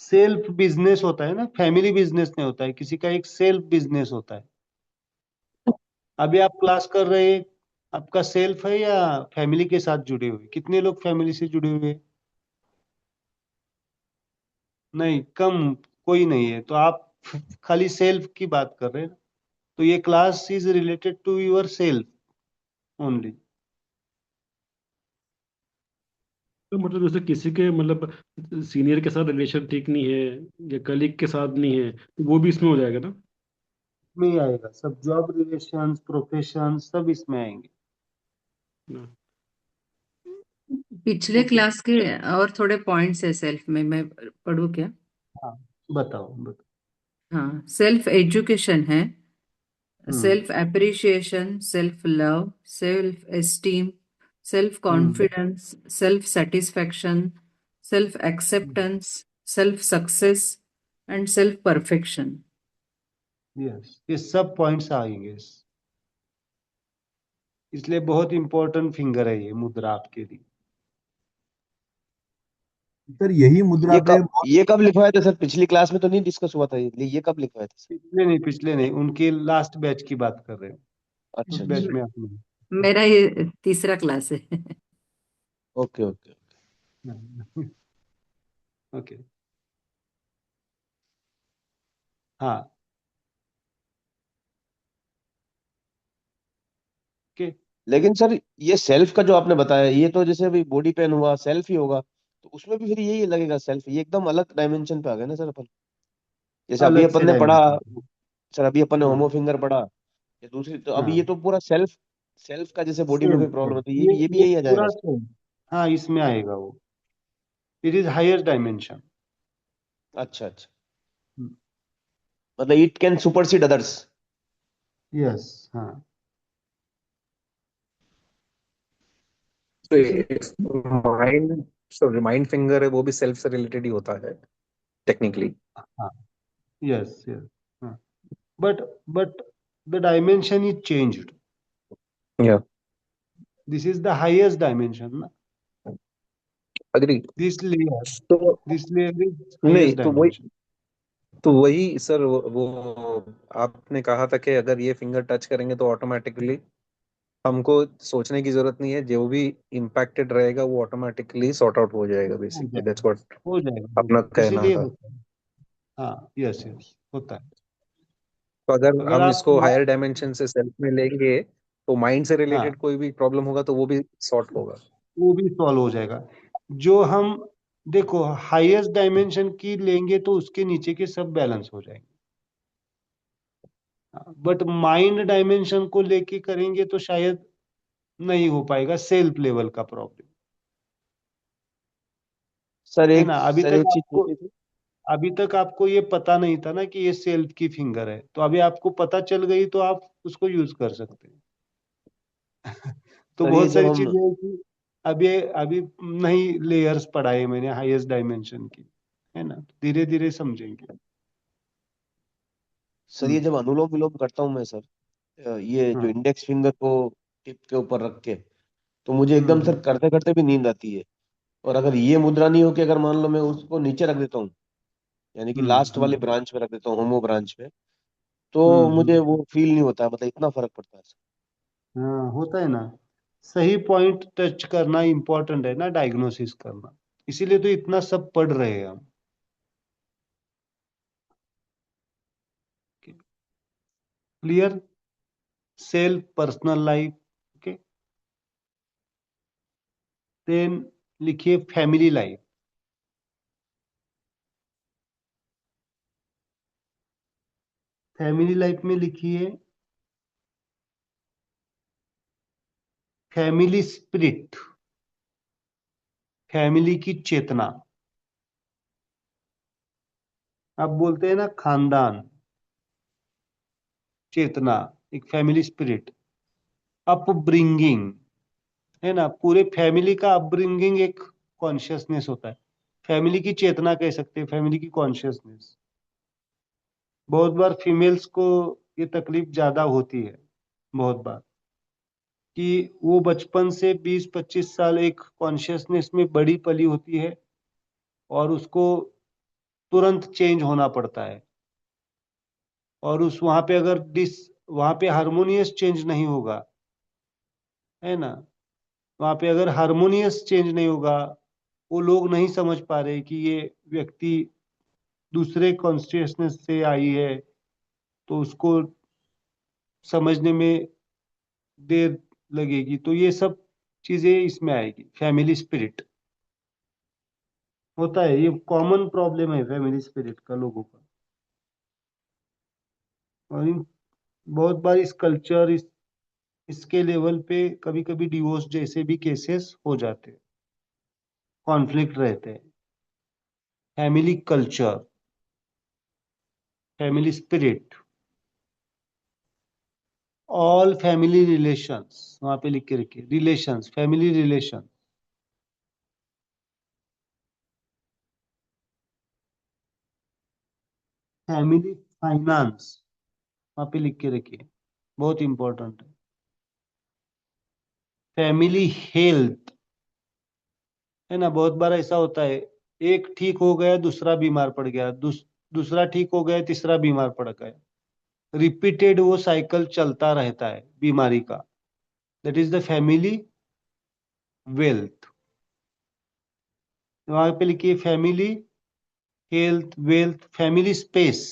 self business होता है ना, फैमिली बिजनेस नहीं होता है किसी का, एक सेल्फ बिजनेस होता है। अभी आप क्लास कर रहे हैं, आपका सेल्फ है या फैमिली के साथ जुड़े हुए? कितने लोग फैमिली से जुड़े हुए हैं? नहीं, कम, कोई नहीं है। तो आप खाली सेल्फ की बात कर रहे हैं ना, तो ये class is related to your self only.
तो मतलब जैसे किसी के मतलब सीनियर के साथ रिलेशन ठीक नहीं है या कलीग के साथ नहीं है, तो वो भी इसमें हो जाएगा ना?
में ही आएगा सब, जॉब रिलेशन, प्रोफेशन, सब इसमें आएंगे।
ना।
पिछले
ओके,
क्लास के और थोड़े पॉइंट्स है सेल्फ में, मैं पढ़ूँ क्या?
हाँ, बताओ बताओ।
हाँ, सेल्फ एजुकेशन है,
hmm,
self appreciation, self love, self esteem, self
hmm,
confidence, self satisfaction, self acceptance, self success and self perfection.
Yes, ये सब पॉइंट्स आएंगे इसलिए बहुत इंपॉर्टेंट फिंगर है ये मुद्रा आपके लिए।
सर यही मुद्रा पे
ये कब लिखवाए थे सर? पिछली क्लास में तो नहीं डिस्कस हुआ था ये कब लिखवाए थे सर?
पिछले नहीं, उनके लास्ट बैच की बात कर रहे हैं।
अच्छा
इस
अच्छा।
बैच
म-
में आप नहीं।
मेरा ये तीसरा क्लास है।
Okay okay.
ओके। हाँ। ओके।
लेकिन सर ये सेल्फ का जो आपने बताया, ये तो जैसे अभी बॉडी पेन हुआ सेल्फ ही होगा, तो उसमें भी फिर यही लगेगा सेल्फ, ये एकदम अलग डायमेंशन पे आ गए ना सर अपन। जैसे अभी
अलग
अपन
से
ने पढ़ा
डायमेंशन।
सर, अभी अपन ने
हाँ।
होमो फिंगर पढ़ा, ये दूसरी, तो अभी ये
हाँ।
तो पूरा सेल्फ, सेल्फ का जैसे बॉडी में
सेम
कोई प्रॉब्लम
सेम,
है तो ये भी
ये
यही आ जाएगा
पूरा
सर?
सेम। हाँ, इसमें आएगा वो। It is higher dimension.
अच्छा अच्छा। मतलब it can supersede others.
Yes. हाँ। इसीलिए।
तो माइंड, जो रिमाइंड फिंगर है वो भी सेल्फ से रिलेटेड ही होता है टेक्निकली।
हाँ। Yes yes. हाँ। But the dimension is changed.
या
this is the highest dimension ना।
अग्री।
दिस लेयर
तो
दिस लेयर इज
नहीं,
हाईएस्ट डायमेंशन।
तो वही सर, वो आपने कहा था कि अगर ये फिंगर टच करेंगे तो ऑटोमेटिकली हमको सोचने की जरूरत नहीं है, जो भी इम्पैक्टेड रहेगा वो ऑटोमेटिकली सॉर्ट आउट हो जाएगा,
हो
बेसिकली दैट्स
जाएगा।
व्हाट
हो जाएगा। हो
अपना
जाएगा,
कहना
इसीलिए
था।
होता है। हाँ। यस यस, होता है।
तो अगर
अगर
हम
आप
इसको हायर डायमेंशन से सेल्फ में लेंगे तो माइंड से
हाँ,
रिलेटेड कोई भी प्रॉब्लम होगा तो वो भी सॉर्ट होगा।
वो भी सॉल्व हो जाएगा। जो हम देखो हाईएस्ट डायमेंशन की लेंगे तो उसके नीचे के सब बैलेंस हो जाएंगे। बट माइंड डायमेंशन को लेके करेंगे तो शायद नहीं हो पाएगा, सेल्फ लेवल का प्रॉब्लम
सर
है
एक
ना।
सर एक चीज पूछी थी।
अभी तक आपको ये पता नहीं था ना कि ये सेल्फ की फिंगर है, तो अभी आपको पता चल गई तो आप उसको यूज कर सकते हैं। तो
सर ये
बहुत
जब
सारी
हम
चीजें हैं कि अभी अभी नहीं लेयर्स पढ़ाए मैंने हाईएस्ट डायमेंशन की, है ना। धीरे धीरे समझेंगे।
सर ये
हम्म।
जब अनुलोम विलोम करता हूँ मैं सर, ये जो
हाँ।
इंडेक्स फिंगर को टिप के ऊपर रख के, तो मुझे एकदम
हम्म।
सर करते करते भी नींद आती है। और अगर ये मुद्रा नहीं हो कि अगर मान लो मैं उसको नीचे रख देता हूँ, यानी कि
हम्म।
लास्ट वाली ब्रांच पे रख देता हूँ, होमो ब्रांच पे,
हम्म।
तो मुझे वो फील नहीं होता है, मतलब इतना फर्क पड़ता है सर।
हाँ, होता है ना। सही पॉइंट टच करना इम्पोर्टेंट है ना, डायग्नोसिस करना। इसीलिए तो इतना सब पढ़ रहे हैं हम। Clear. Self, personal life. Okay. Then लिखिए फैमिली लाइफ। फैमिली लाइफ में लिखिए फैमिली स्पिरिट, फैमिली की चेतना। आप बोलते हैं ना खानदान, चेतना, एक फैमिली स्पिरिट। अपब्रिंगिंग, है ना। पूरे फैमिली का अपब्रिंगिंग एक कॉन्शियसनेस होता है। फैमिली की चेतना कह सकते हैं, फैमिली की कॉन्शियसनेस। बहुत बार फीमेल्स को ये तकलीफ ज्यादा होती है, बहुत बार, कि वो बचपन से 20-25 साल एक कॉन्शियसनेस में बड़ी पली होती है और उसको तुरंत चेंज होना पड़ता है। और उस वहां पे अगर वहां पे हारमोनियस चेंज नहीं होगा, है ना। वहां पे अगर हारमोनियस चेंज नहीं होगा, वो लोग नहीं समझ पा रहे कि ये व्यक्ति दूसरे कॉन्शियसनेस से आई है, तो उसको समझने में देर लगेगी। तो ये सब चीजें इसमें आएगी। फैमिली स्पिरिट होता है, ये कॉमन प्रॉब्लम है फैमिली स्पिरिट का लोगों का। और बहुत बार इस कल्चर इसके लेवल पे कभी कभी डिवोर्स जैसे भी केसेस हो जाते हैं, कॉन्फ्लिक्ट रहते हैं। Family culture, family spirit, all family relations, वहां पे लिख के रखिए relations, family relation. Family finance, वहां पे लिख के रखिए, बहुत इंपॉर्टेंट है। फैमिली हेल्थ, है ना। बहुत बार ऐसा होता है एक ठीक हो गया, दूसरा बीमार पड़ गया, दूसरा ठीक हो गया, तीसरा बीमार पड़ गया। रिपीटेड वो साइकिल चलता रहता है बीमारी का। That is the family wealth. वहां पे लिखिए family health wealth family space.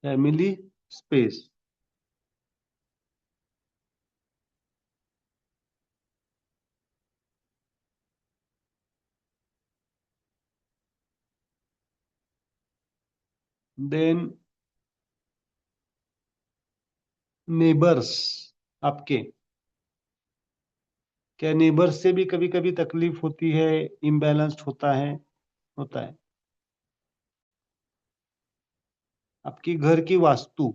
Family space. Then neighbours आपके, क्या नेबर्स से भी कभी कभी तकलीफ होती है, इम्बैलेंस्ड होता है? होता है। आपकी घर की वास्तु,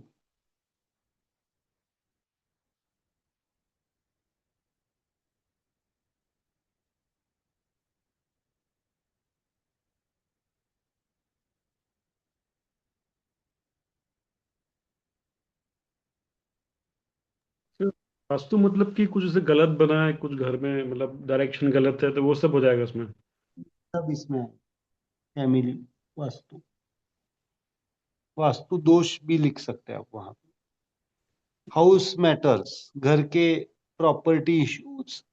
वास्तु मतलब कि कुछ जैसे गलत बना है कुछ घर में, मतलब डायरेक्शन गलत है, तो वो सब हो जाएगा उसमें?
सब इसमें है। फैमिली वास्तु, वास्तु दोष भी लिख सकते हैं आप वहां पे। हाउस मैटर्स, घर के प्रॉपर्टी इश्यूज,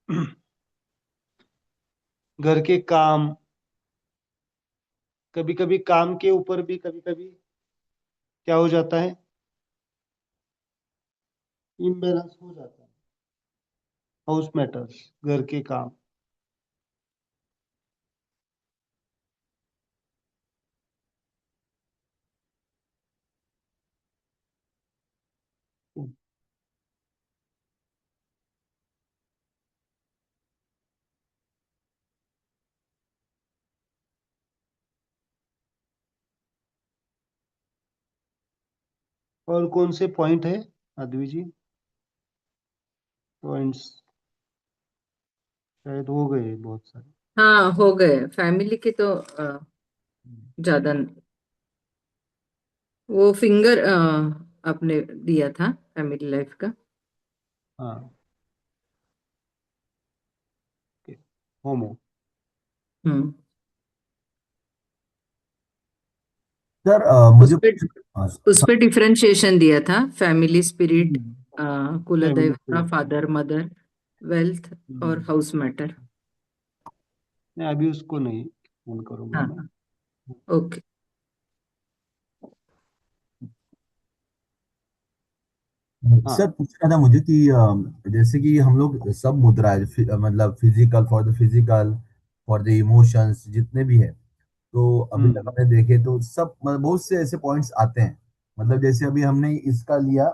घर के काम, कभी कभी काम के ऊपर भी कभी कभी क्या हो जाता है, इम्बैलेंस हो जाता है। हाउस मैटर्स, घर के काम। और कौन से पॉइंट है माधवी जी? पॉइंट्स शायद हो गए बहुत सारे।
हाँ, हो गए फैमिली के तो ज्यादा वो फिंगर आपने दिया था फैमिली लाइफ का।
हाँ, होमो।
हम्म।
सर
उस
मुझे
पे उस पे डिफरेंशिएशन दिया था, फैमिली स्पिरिट,
फैमिली
कुलदेवता, फादर मदर, वेल्थ और हाउस मैटर।
मैं अभी उसको नहीं फोन करूंगा मैं।
हाँ, ओके।
सर
हाँ।
पूछना था मुझे कि जैसे कि हम लोग सब मुद्राएं मतलब physical for the physical, for the emotions जितने भी है, तो अभी तक
हम्म।
हमने देखे तो सब मतलब बहुत से ऐसे पॉइंट्स आते हैं। मतलब जैसे अभी हमने इसका लिया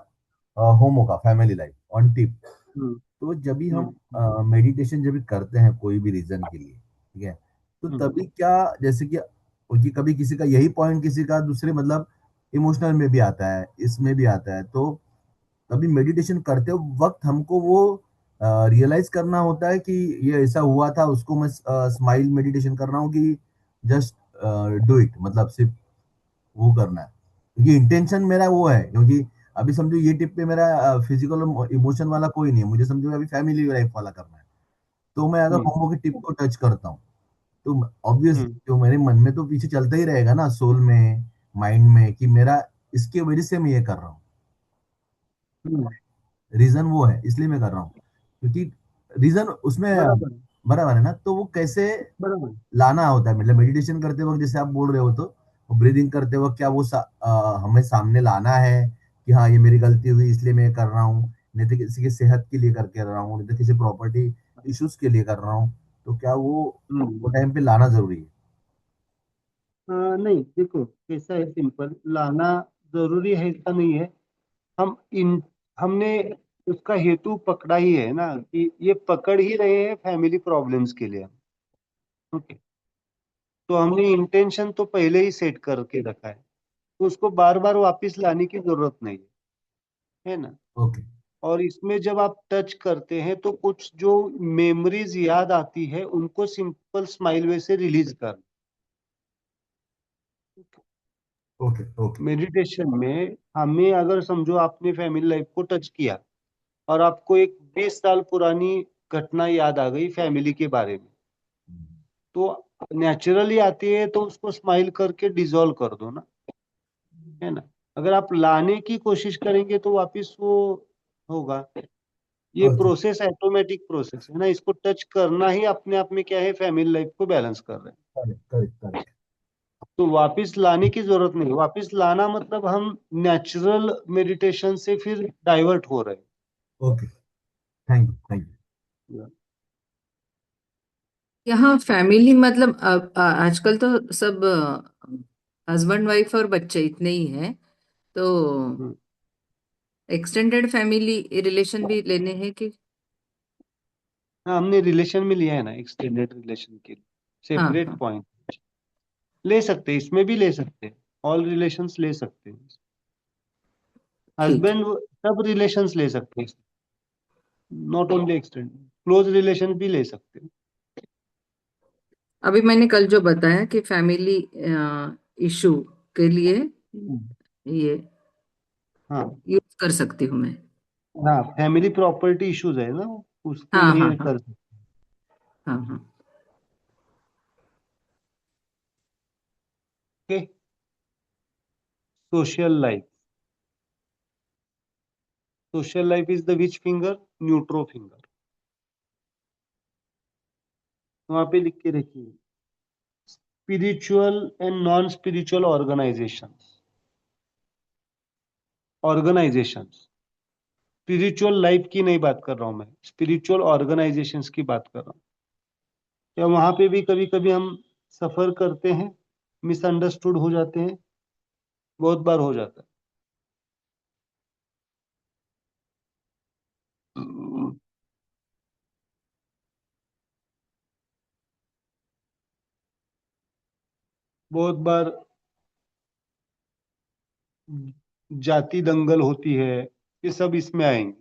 होमो का फैमिली लाइफ ऑन टिप।
हम्म।
तो जब भी हम
हम्म।
मेडिटेशन जब भी करते हैं कोई भी रीजन के लिए, ठीक है, तो
हम्म।
तभी क्या, जैसे कि कभी किसी का यही पॉइंट किसी का दूसरे मतलब इमोशनल में भी आता है, इसमें भी आता है, तो कभी मेडिटेशन करते वक्त हमको वो रियलाइज करना होता है कि ये ऐसा हुआ था, उसको मैं स्माइल मेडिटेशन कर रहा हूँ कि जस्ट डू इट, मतलब सिर्फ वो करना है, क्योंकि इंटेंशन मेरा वो है, क्योंकि अभी समझो ये टिप पे मेरा फिजिकल इमोशन वाला कोई नहीं है, मुझे समझो अभी फैमिली लाइफ वाला करना है। तो मैं अगर
हम्म।
होमो की टिप को टच करता हूँ, तो ऑब्वियस
हम्म।
जो मेरे मन में तो पीछे चलता ही रहेगा ना, सोल में, माइंड में, कि मेरा इसकी वजह से मैं ये कर रहा हूँ,
हम्म।
रीजन वो है इसलिए मैं कर रहा हूँ, क्योंकि रीजन उसमें
बराबर है।
बराबर है ना। तो वो कैसे
बराबर है।
लाना होता है, मतलब मेडिटेशन करते वक्त जैसे आप बोल रहे हो, तो ब्रीदिंग करते वक्त क्या वो हमें सामने लाना है कि हाँ ये मेरी गलती हुई इसलिए मैं ये कर रहा हूँ, नहीं तो किसी की सेहत के लिए करके रहा हूँ, नहीं तो किसी प्रॉपर्टी इश्यूज के लिए कर रहा हूँ, तो क्या वो
हम्म।
टाइम पे लाना जरूरी है?
नहीं, देखो कैसा है, सिंपल लाना जरूरी है ऐसा नहीं है। हम इन हमने उसका हेतु पकड़ा ही है ना, कि ये पकड़ ही रहे हैं फैमिली प्रॉब्लम्स के लिए। ओके, तो हमने इंटेंशन तो पहले ही सेट करके रखा है, तो उसको बार बार वापस लाने की जरूरत नहीं है ना।
ओके।
और इसमें जब आप टच करते हैं तो कुछ जो मेमोरीज याद आती है उनको सिंपल स्माइल वे से रिलीज कर।
ओके ओके
मेडिटेशन में हमें, अगर समझो आपने फैमिली लाइफ को टच किया और आपको एक 20 साल पुरानी घटना याद आ गई फैमिली के बारे में, तो नेचुरली आती है तो उसको स्माइल करके डिसॉल्व कर दो ना, है ना। अगर आप लाने की कोशिश करेंगे तो वापस वो होगा। ये
ओके
प्रोसेस ऑटोमेटिक प्रोसेस है ना, इसको टच करना ही अपने आप में क्या है, फैमिली लाइफ को बैलेंस कर रहे हैं।
करेक्ट करेक्ट करेक्ट
तो वापस लाने की जरूरत नहीं, वापस लाना मतलब हम नेचुरल मेडिटेशन से फिर डाइवर्ट हो रहे
ओके थैंक यू थैंक
हैं।
यहाँ फैमिली मतलब आजकल तो सब हस्बैंड वाइफ और बच्चे इतने ही हैं, तो
हम्म।
एक्सटेंडेड फैमिली रिलेशन भी लेने हैं कि?
हाँ, हमने रिलेशन में लिया है ना, एक्सटेंडेड रिलेशन के लिए
हाँ
सेपरेट
हाँ,
पॉइंट ले सकते हैं, इसमें भी ले सकते हैं, ऑल रिलेशंस ले सकते हैं,
ठीक है।
हस्बैंड सब रिलेशंस ले सकते हैं, not only extended, close relation भी ले सकते हैं।
अभी मैंने कल जो बताया कि फैमिली इशू के लिए ये
हाँ
यूज कर सकती हूँ मैं।
हाँ, फैमिली प्रॉपर्टी इश्यूज है ना, उसके
हाँ हाँ
लिए
हाँ
कर सकते
हाँ हाँ।
हैं। Social life, social life is the which finger, neutro finger, वहां पे लिख के रखिए, spiritual and non spiritual organisations, spiritual life की नहीं बात कर रहा हूं मैं, स्पिरिचुअल ऑर्गेनाइजेशंस की बात कर रहा हूँ। क्या वहां पे भी कभी कभी हम सफर करते हैं, मिसअंडरस्टूड हो जाते हैं, बहुत बार हो जाता है। बहुत बार जाति दंगल होती है, ये सब इसमें आएंगे,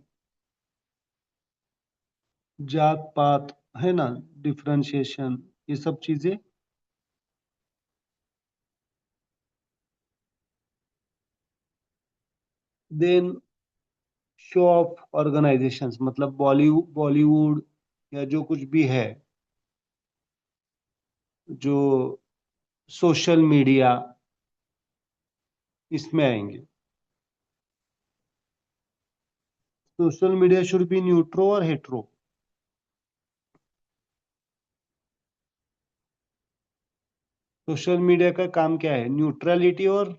जात पात, है ना, डिफरेंशिएशन, ये सब चीजें। देन शो ऑफ ऑर्गेनाइजेशंस, मतलब बॉलीवुड या जो कुछ भी है, जो सोशल मीडिया, इसमें आएंगे। सोशल मीडिया शुड बी न्यूट्रो और हेट्रो। सोशल मीडिया का काम क्या है, न्यूट्रलिटी और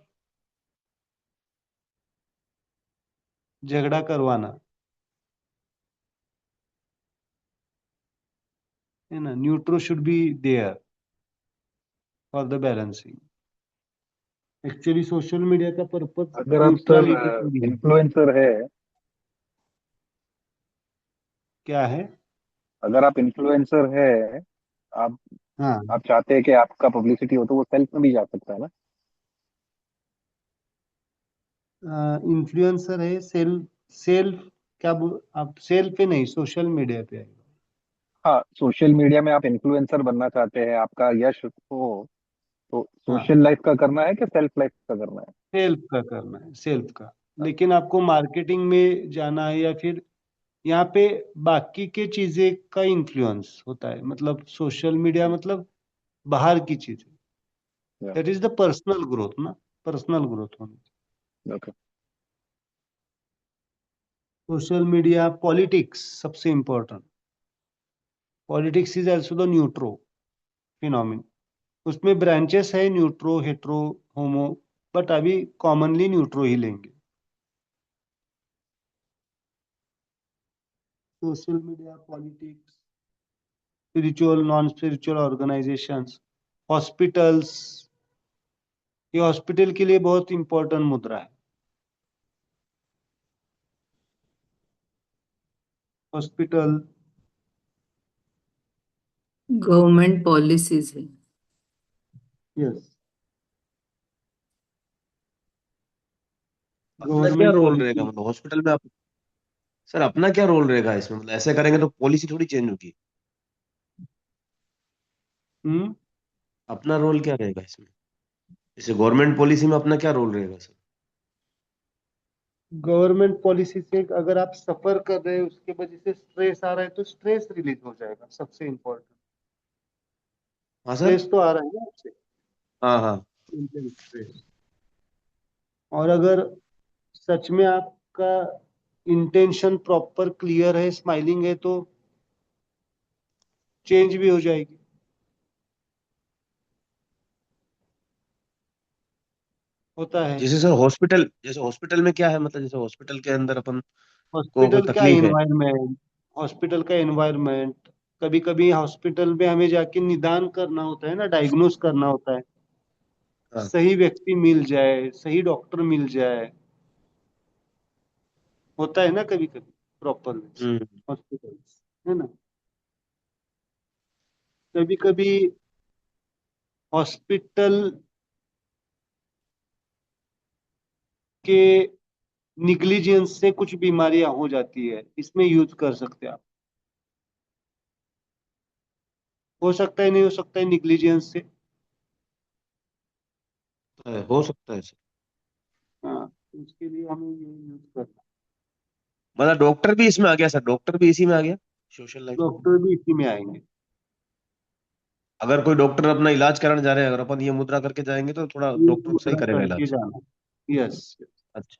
झगड़ा करवाना, है ना। Neutro should be there for the balancing. Actually social media का पर्पस
अगर आप सर
न्यूट्रलिटी के लिए है।
इन्फ्लुएंसर है,
क्या है?
अगर आप इन्फ्लुएंसर है, आप
हाँ,
आप चाहते हैं कि आपका पब्लिसिटी हो, तो वो सेल्फ में भी जा सकता है ना?
इन्फ्लुएंसर है, सेल्फ, सेल्फ क्या आप सेल्फ पे नहीं, सोशल मीडिया पे आएगा।
हाँ, सोशल मीडिया में आप इन्फ्लुएंसर बनना चाहते हैं, आपका यश हो, तो
हाँ,
सोशल लाइफ का करना है कि सेल्फ लाइफ का करना है?
सेल्फ का करना है, सेल्फ का। लेकिन आपको मार्केटिंग में जाना है या फिर यहाँ पे बाकी के चीजें का इन्फ्लुएंस होता है, मतलब सोशल मीडिया मतलब बाहर की चीजें, that is the personal growth ना, पर्सनल ग्रोथ होनी।
ओके।
सोशल मीडिया, पॉलिटिक्स सबसे important, politics is also the neutro phenomenon. उसमें ब्रांचेस है, न्यूट्रो, हेट्रो, होमो, बट अभी कॉमनली न्यूट्रो ही लेंगे। Social media, politics, spiritual non spiritual organisations, hospitals, ये hospital के लिए बहुत इंपॉर्टेंट मुद्रा है। हॉस्पिटल,
गवर्नमेंट पॉलिसीज है।
यस,
अपना क्या
गवर्नमेंट
रोल रहेगा,
पॉलिसी।
मतलब हॉस्पिटल में आप, सर अपना क्या रोल रहेगा इसमें, मतलब ऐसे करेंगे तो पॉलिसी थोड़ी चेंज होगी,
हम्म।
अपना रोल क्या रहेगा इसमें? जैसे गवर्नमेंट पॉलिसी में अपना क्या रोल रहेगा सर?
गवर्नमेंट पॉलिसी से अगर आप सफर कर रहे हैं, उसके वजह से स्ट्रेस आ रहा है, तो स्ट्रेस रिलीज हो जाएगा, सबसे इम्पोर्टेंट।
हाँ सर।
स्ट्रेस तो आ रहा है ना आपसे,
हाँ हाँ।
स्ट्रेस। और अगर सच में आपका इंटेंशन प्रॉपर क्लियर है, स्माइलिंग है, तो चेंज भी हो जाएगी। होता है।
जैसे हॉस्पिटल में क्या है, मतलब जैसे हॉस्पिटल के अंदर अपन को कोई
हॉस्पिटल का
तकलीफ है।
एनवायरनमेंट, हॉस्पिटल का एनवायरनमेंट, कभी कभी हॉस्पिटल में हमें जाके निदान करना होता है ना, डायग्नोस करना होता है,
हाँ।
सही व्यक्ति मिल जाए, सही डॉक्टर मिल जाए, होता है ना कभी कभी प्रॉपर
हम्म।
हॉस्पिटल, है ना। कभी कभी हॉस्पिटल के निग्लिजेंस से कुछ बीमारियां हो जाती है, इसमें यूज कर सकते हैं आप। हो सकता है, नहीं हो सकता है निग्लिजेंस से।
हो सकता है सर।
हाँ, उसके लिए हमें ये यूज करना।
मतलब डॉक्टर भी इसमें आ गया सर, डॉक्टर भी इसी में आ गया, सोशल लाइफ में।
डॉक्टर भी इसी में आएंगे।
अगर कोई डॉक्टर अपना इलाज कराने जा रहे हैं, अगर अपन ये मुद्रा करके जाएंगे तो थोड़ा
ये
डॉक्टर सही
मुद्रा
करेगा
करके
इलाज।
जाना। यस।
अच्छा।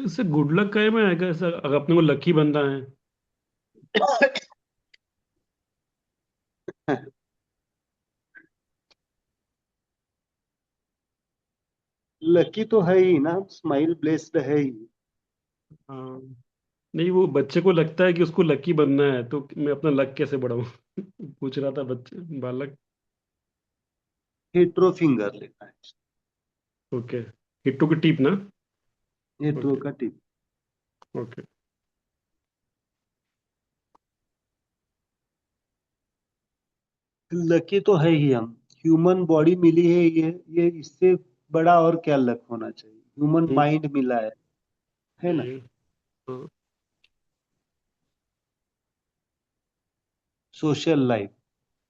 इससे गुड लक का में आएगा सर, अगर अपने को लकी बंदा है।
लकी तो है ही ना, स्माइल ब्लेस्ड है ही।
हाँ। नहीं, वो बच्चे को लगता है कि उसको लकी बनना है, तो मैं अपना लक कैसे बढ़ाऊं? पूछ रहा था बच्चे, बालक।
हेट्रो फिंगर लेना है।
ओके। हिट्टू की टीप ना?
Hetero
okay.
का टिप।
ओके।
लकी तो है ही हम, ह्यूमन बॉडी मिली है, ये इससे बड़ा और क्या लक होना चाहिए। ह्यूमन
हम्म,
माइंड मिला है ना।
ये, हाँ।
सोशल लाइफ,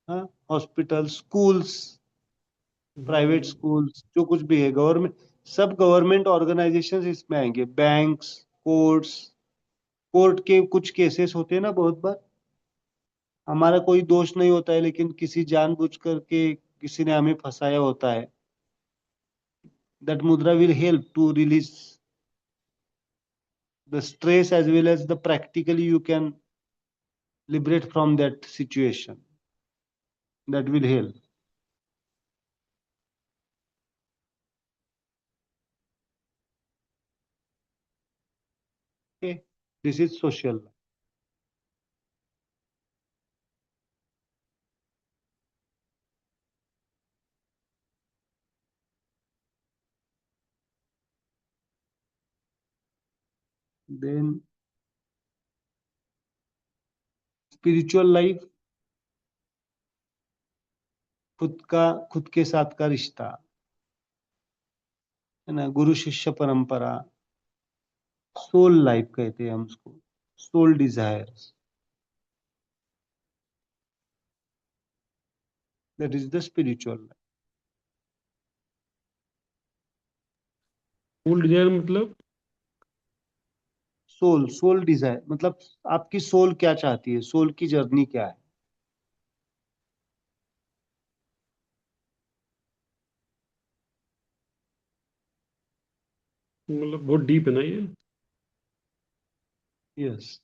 हाँ, हॉस्पिटल, स्कूल्स, प्राइवेट
हम्म,
स्कूल्स, जो कुछ भी है, गवर्नमेंट, सब गवर्नमेंट ऑर्गेनाइजेशंस इसमें आएंगे, बैंक्स, कोर्ट्स। कोर्ट के कुछ केसेस होते हैं ना, बहुत बार हमारा कोई दोष नहीं होता है, लेकिन किसी जानबूझ करके किसी ने हमें फंसाया होता है। That mudra will help to release the stress as well as the practically you can liberate from that situation. That will help. Okay, this is social. Then spiritual life, खुद के साथ का रिश्ता, है ना, गुरु शिष्य परंपरा, सोल लाइफ कहते हैं हम उसको, soul desires, that is the spiritual life.
Full desire मतलब?
सोल डिजायर मतलब आपकी सोल क्या चाहती है, सोल की जर्नी क्या है।
मतलब बहुत डीप है ना ये?
यस।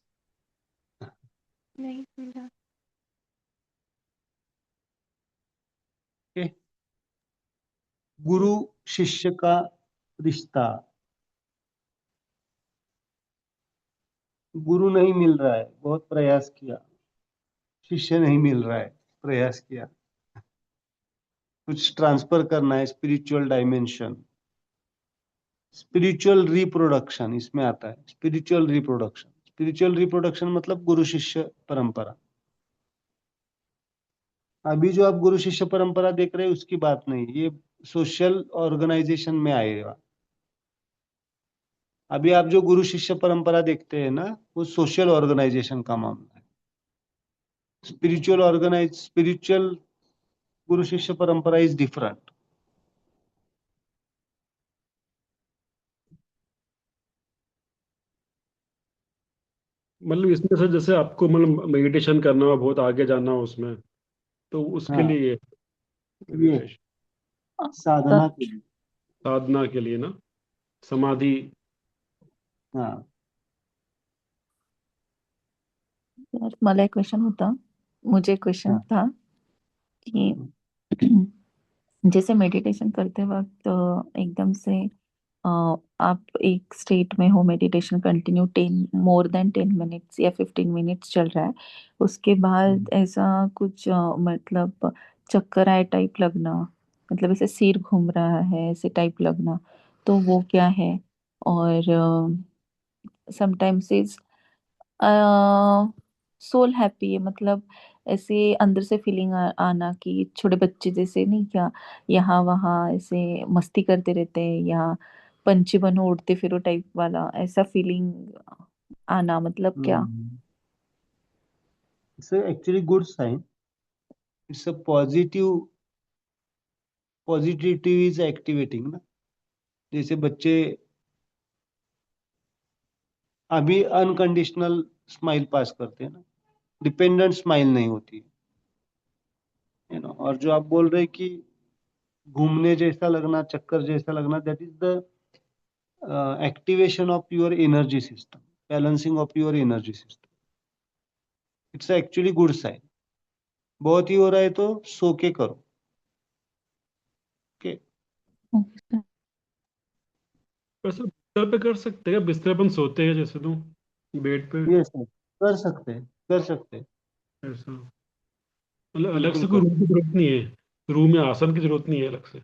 नहीं समझा।
ओके, गुरु शिष्य का रिश्ता, गुरु नहीं मिल रहा है, बहुत प्रयास किया, शिष्य नहीं मिल रहा है, प्रयास किया, कुछ ट्रांसफर करना है, स्पिरिचुअल डायमेंशन, स्पिरिचुअल रिप्रोडक्शन इसमें आता है। स्पिरिचुअल रिप्रोडक्शन मतलब गुरु शिष्य परंपरा। अभी जो आप गुरु शिष्य परंपरा देख रहे हैं उसकी बात नहीं, ये सोशल ऑर्गेनाइजेशन में आएगा। अभी आप जो गुरु शिष्य परंपरा देखते हैं ना, वो सोशल ऑर्गेनाइजेशन का मामला है। स्पिरिचुअल गुरु शिष्य परंपरा इज डिफरेंट।
मतलब इसमें से जैसे आपको मतलब मेडिटेशन करना हो, बहुत आगे जाना हो उसमें, तो उसके
हाँ,
लिए
ये
मेडिटेशन
साधना के लिए।
साधना के लिए ना, समाधि।
हाँ,
तर मला एक क्वेश्चन होता, मुझे क्वेश्चन
हाँ,
था कि जैसे मेडिटेशन करते वक्त एकदम से अ, आप एक स्टेट में हो, meditation continue 10 more than 10 minutes या 15 मिनट्स चल रहा है, उसके बाद ऐसा कुछ मतलब चक्कर आए टाइप लगना, मतलब ऐसे सिर घूम रहा है ऐसे टाइप लगना, तो वो क्या है? और समटाइम्स इज सोल हैप्पी है, मतलब ऐसे अंदर से फीलिंग आना कि छोटे बच्चे जैसे नहीं क्या, यहाँ वहाँ ऐसे मस्ती करते रहते हैं, या पंछी बनो उड़ते फिरो टाइप वाला ऐसा फीलिंग आना, मतलब क्या?
It's actually good sign. It's a positivity is activating ना। जैसे बच्चे अभी अनकंडीशनल स्माइल पास करते हैं ना, डिपेंडेंट स्माइल नहीं होती है ना। और जो आप बोल रहे हैं कि घूमने जैसा लगना, चक्कर जैसा लगना, that is the activation of your energy system, balancing of your energy system. It's actually good sign. बहुत ही हो रहा है तो सो के करो। ओके।
वैसे बिस्तर पे कर सकते हैं, बिस्तर पर हम सोते हैं जैसे, तो बेड पे
ये सर कर सकते हैं, कर सकते हैं,
ऐसा, मतलब अलग
बिल्कुल
से कोई
कर।
रूम की जरूरत नहीं है, रूम में आसन की जरूरत नहीं है अलग से।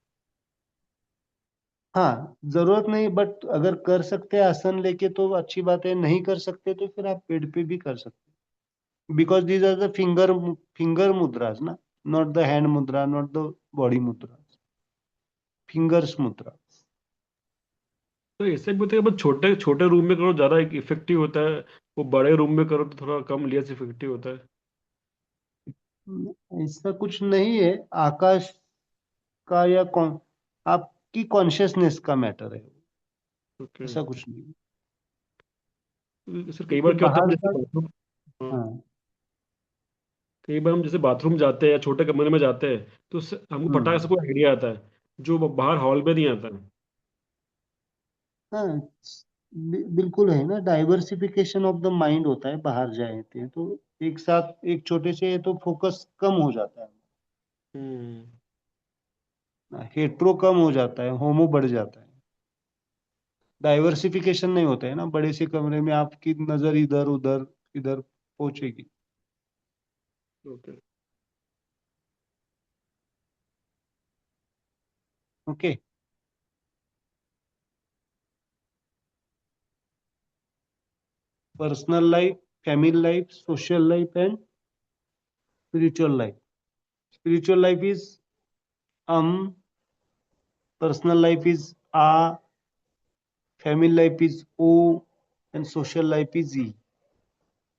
हाँ, जरूरत नहीं, बट अगर कर सकते हैं आसन लेके तो अच्छी बात है, नहीं कर सकते तो फिर आप पेड़ पे भी कर सकते हैं, because these are the finger mudras ना, not the hand mudra, not the body mudra, fingers mudra.
तो ऐसे भी होता है, बस छोटे छोटे रूम में करो ज्यादा इफेक्टिव होता है, वो बड़े रूम में करो तो थोड़ा कम लेस इफेक्टिव होता है।
ऐसा कुछ नहीं है, आकाश का या कौन, आपकी कॉन्शियसनेस का मैटर है,
ओके।
ऐसा कुछ नहीं है।
सर कई
क्योंकि
बार क्या होता है, हम
बाहर
जैसे
का,
बाथरूम, हाँ,
हाँ,
कई बार हम जैसे बाथरूम जाते हैं या छोटे कमरे में जाते हैं, तो उससे हमको पटाखे से
हम्म,
कोई आइडिया आता है जो बाहर हॉल में नहीं आता है।
हाँ, बिल्कुल है ना, डाइवर्सिफिकेशन ऑफ द माइंड होता है बाहर जाए थे तो, एक साथ एक छोटे से तो फोकस कम हो जाता है,
हम्म।
हेट्रो कम हो जाता है, होमो बढ़ जाता है, डाइवर्सिफिकेशन नहीं होता है ना, बड़े से कमरे में आपकी नजर इधर उधर इधर पहुंचेगी।
Okay.
Okay. Personal life, family life, social life and spiritual life. Spiritual life is personal life is A, family life is O, and social life is E।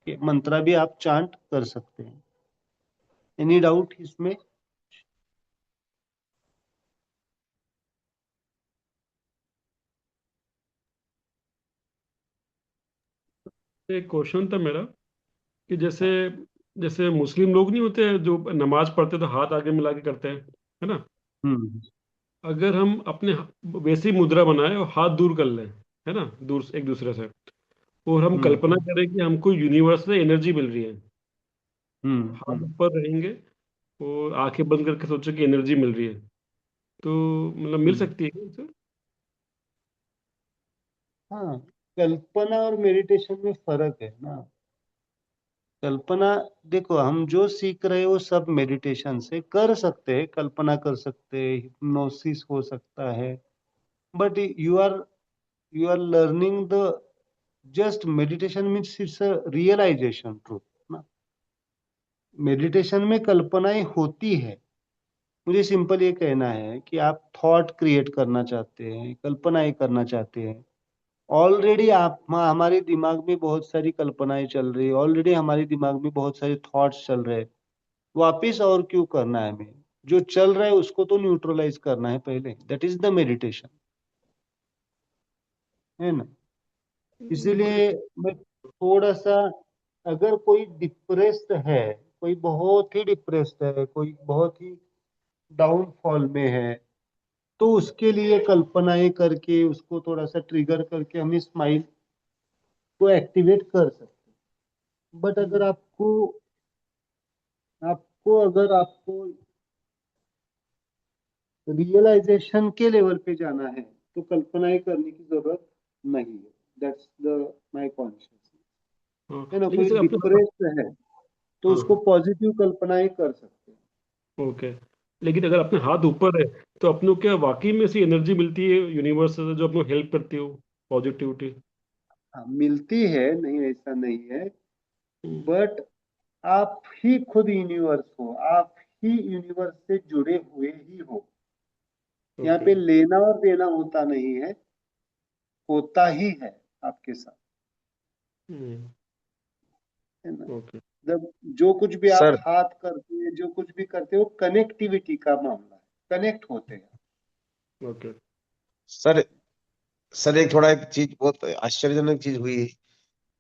ये मंत्रा भी आप चांट कर सकते हैं। एनी डाउट इसमें?
एक क्वेश्चन था मेरा कि जैसे जैसे मुस्लिम लोग नहीं होते हैं जो नमाज पढ़ते तो हाथ आगे मिला के करते हैं, है ना?
हम्म,
अगर हम अपने वैसी मुद्रा बनाए और हाथ दूर कर लें, है ना, दूर एक दूसरे से, और हम
हम्म,
कल्पना करें कि हमको यूनिवर्स से एनर्जी मिल रही है,
हम्म,
हाथ ऊपर रहेंगे और आंखें बंद करके सोचो कि एनर्जी मिल रही है, तो मतलब मिल
हम्म।
सकती है क्या इससे?
हाँ, कल्पना और मेडिटेशन में फर्क है ना। कल्पना, देखो हम जो सीख रहे हैं वो सब मेडिटेशन से कर सकते हैं, कल्पना कर सकते हैं, हिप्नोसिस हो सकता है, but you are learning the, just meditation means it's a realisation truth ना। मेडिटेशन में कल्पनाएं होती है। मुझे सिंपल ये कहना है कि आप थॉट क्रिएट करना चाहते हैं, कल्पनाएं करना चाहते हैं, ऑलरेडी आप हमारे दिमाग में बहुत सारी कल्पनाएं चल रही है, ऑलरेडी हमारे दिमाग में बहुत सारे थॉट्स चल रहे हैं। वापिस और क्यों करना है हमें? जो चल रहा है उसको तो न्यूट्रलाइज करना है पहले, दैट इज द मेडिटेशन, है ना।
तो
इसीलिए मैं थोड़ा सा अगर कोई डिप्रेस्ड है, कोई बहुत ही डिप्रेस्ड है, कोई बहुत ही डाउनफॉल में है, तो उसके लिए कल्पनाएं करके उसको थोड़ा सा ट्रिगर करके हम स्माइल को एक्टिवेट कर सकते हैं। बट अगर आपको आपको अगर आपको रियलाइजेशन के लेवल पे जाना है तो कल्पनाएं करने की जरूरत नहीं है। That's the my conscious.
हाँ
है ना,
लेकिन
कोई
सर अपने
डिप्रेस्ड है तो उसको
हाँ
पॉजिटिव कल्पनाएं कर सकते हैं।
ओके, लेकिन अगर अपने हाथ ऊपर है तो अपने को क्या वाकई में ऐसी एनर्जी मिलती है यूनिवर्स से जो अपने हेल्प करती हो, पॉजिटिविटी?
हाँ, मिलती है, नहीं ऐसा नहीं है, बट आप ही खुद यूनिवर्स हो, आप ही यूनिवर्स से जुड़े हुए ही हो। यहाँ
ओके।
पे लेना और देना होता नहीं है, होता ही है आपके साथ। है ना,
ओके।
जब जो कुछ भी आप
सर
हाथ करते हैं, जो कुछ भी करते हो, कनेक्टिविटी का मामला है, कनेक्ट होते हैं।
ओके।
सर सर एक थोड़ा एक चीज बहुत आश्चर्यजनक चीज हुई।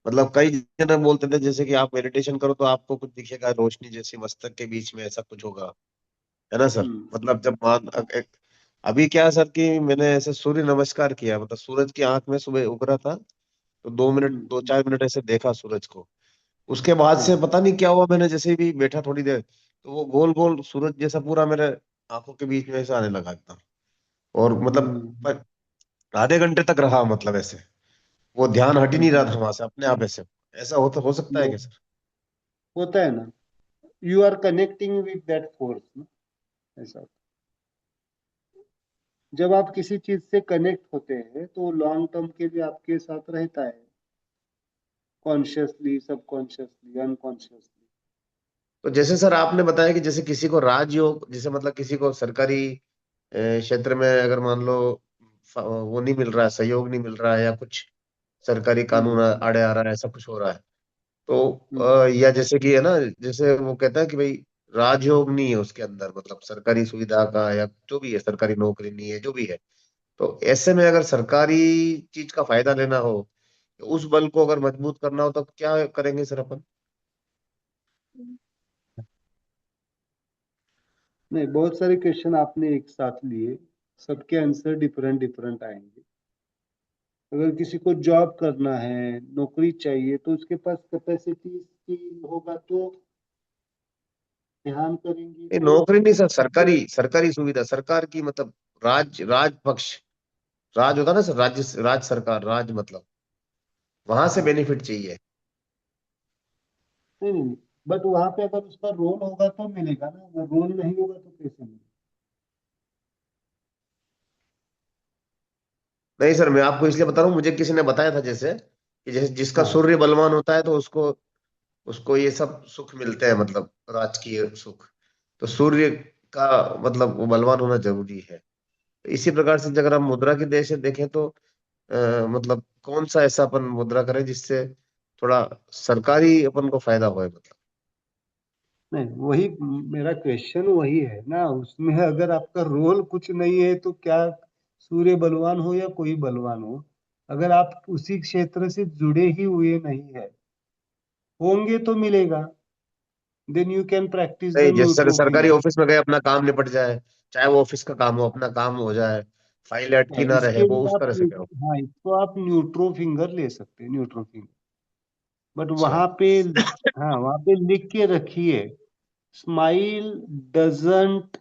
मतलब कई जन बोलते थे जैसे कि आप मेडिटेशन करो तो आपको कुछ दिखेगा, रोशनी जैसी मस्तक के बीच में ऐसा कुछ होगा, है ना सर?
हम्म
मतलब जब अभी क्या है सर कि मैंने ऐसे सूर्य नमस्कार किया, मतलब सूरज की आंख में सुबह उभरा था, तो 2 मिनट
हम्म
दो चार मिनट ऐसे देखा सूरज को। उसके बाद से
हम्म
पता नहीं क्या हुआ, मैंने जैसे भी बैठा थोड़ी देर तो वो गोल गोल सूरज जैसा पूरा मेरे आंखों के बीच में ऐसा आने लगा एकदम। और मतलब
हम्म
आधे घंटे तक रहा, मतलब ऐसे वो ध्यान हट ही नहीं रहा
हम्म,
था वहां से अपने आप ऐसे। ऐसा हो सकता है
वो
क्या सर?
होता है ना, you are connecting with that force ना, ऐसा। जब आप किसी चीज से कनेक्ट होते हैं तो लॉन्ग टर्म के लिए आपके साथ रहता है, कॉन्शियसली, सबकॉन्शियसली, अनकॉन्शियसली।
तो जैसे सर आपने बताया कि जैसे किसी को राजयोग, जैसे मतलब किसी को सरकारी क्षेत्र में अगर मान लो वो नहीं मिल रहा है, सहयोग नहीं मिल रहा है, या कुछ सरकारी कानून
हम्म
आड़े आ रहा है, ऐसा कुछ हो रहा है, तो
हम्म
या जैसे कि है ना, जैसे वो कहता है कि भाई राजयोग नहीं है उसके अंदर, मतलब सरकारी सुविधा का या जो भी है, सरकारी नौकरी नहीं है, जो भी है, तो ऐसे में अगर सरकारी चीज का फायदा लेना हो, तो उस बल को अगर मजबूत करना हो तो क्या करेंगे सर अपन?
नहीं, बहुत सारे क्वेश्चन आपने एक साथ लिए, सबके आंसर डिफरेंट डिफरेंट आएंगे। अगर किसी को जॉब करना है, नौकरी चाहिए, तो उसके पास कैपेसिटी स्किल होगा तो ध्यान करेंगे
नहीं
तो
नौकरी नहीं सर, सरकारी सरकारी सुविधा, सरकार की मतलब राज पक्ष, राज होता है ना सर, राज्य राज सरकार, राज मतलब वहां से
हाँ,
बेनिफिट चाहिए।
नहीं नहीं, बट वहां पे अगर उसका रोल होगा तो मिलेगा ना, अगर रोल नहीं होगा तो कैसे मिलेगा?
नहीं सर, मैं आपको इसलिए बता रहा हूँ, मुझे किसी ने बताया था जैसे कि जैसे जिसका
हाँ,
सूर्य बलवान होता है तो उसको उसको ये सब सुख मिलते हैं, मतलब राजकीय सुख। तो सूर्य का मतलब वो बलवान होना जरूरी है। तो इसी प्रकार से अगर हम मुद्रा की देश से देखें तो मतलब कौन सा ऐसा अपन मुद्रा करें जिससे थोड़ा सरकारी अपन को फायदा होए, मतलब।
नहीं, वही मेरा क्वेश्चन वही है ना, उसमें अगर आपका रोल कुछ नहीं है तो क्या, सूर्य बलवान हो या कोई बलवान हो, अगर आप उसी क्षेत्र से जुड़े ही हुए नहीं है, होंगे तो मिलेगा, then you can practise the
नहीं जैसे
न्यूट्रोफिंग।
सरकारी ऑफिस में गए, अपना काम निपट जाए, चाहे वो ऑफिस का काम हो, अपना काम हो जाए, फाइल अटकी ना रहे,
इसके
वो
लिए
उस
आप
तरह से करो।
हाँ, इसको आप न्यूट्रो फिंगर ले सकते हैं, न्यूट्रो फिंगर। बट
अच्छा।
वहां पे, हाँ, वहां पे लिख के रखिए, smile doesn't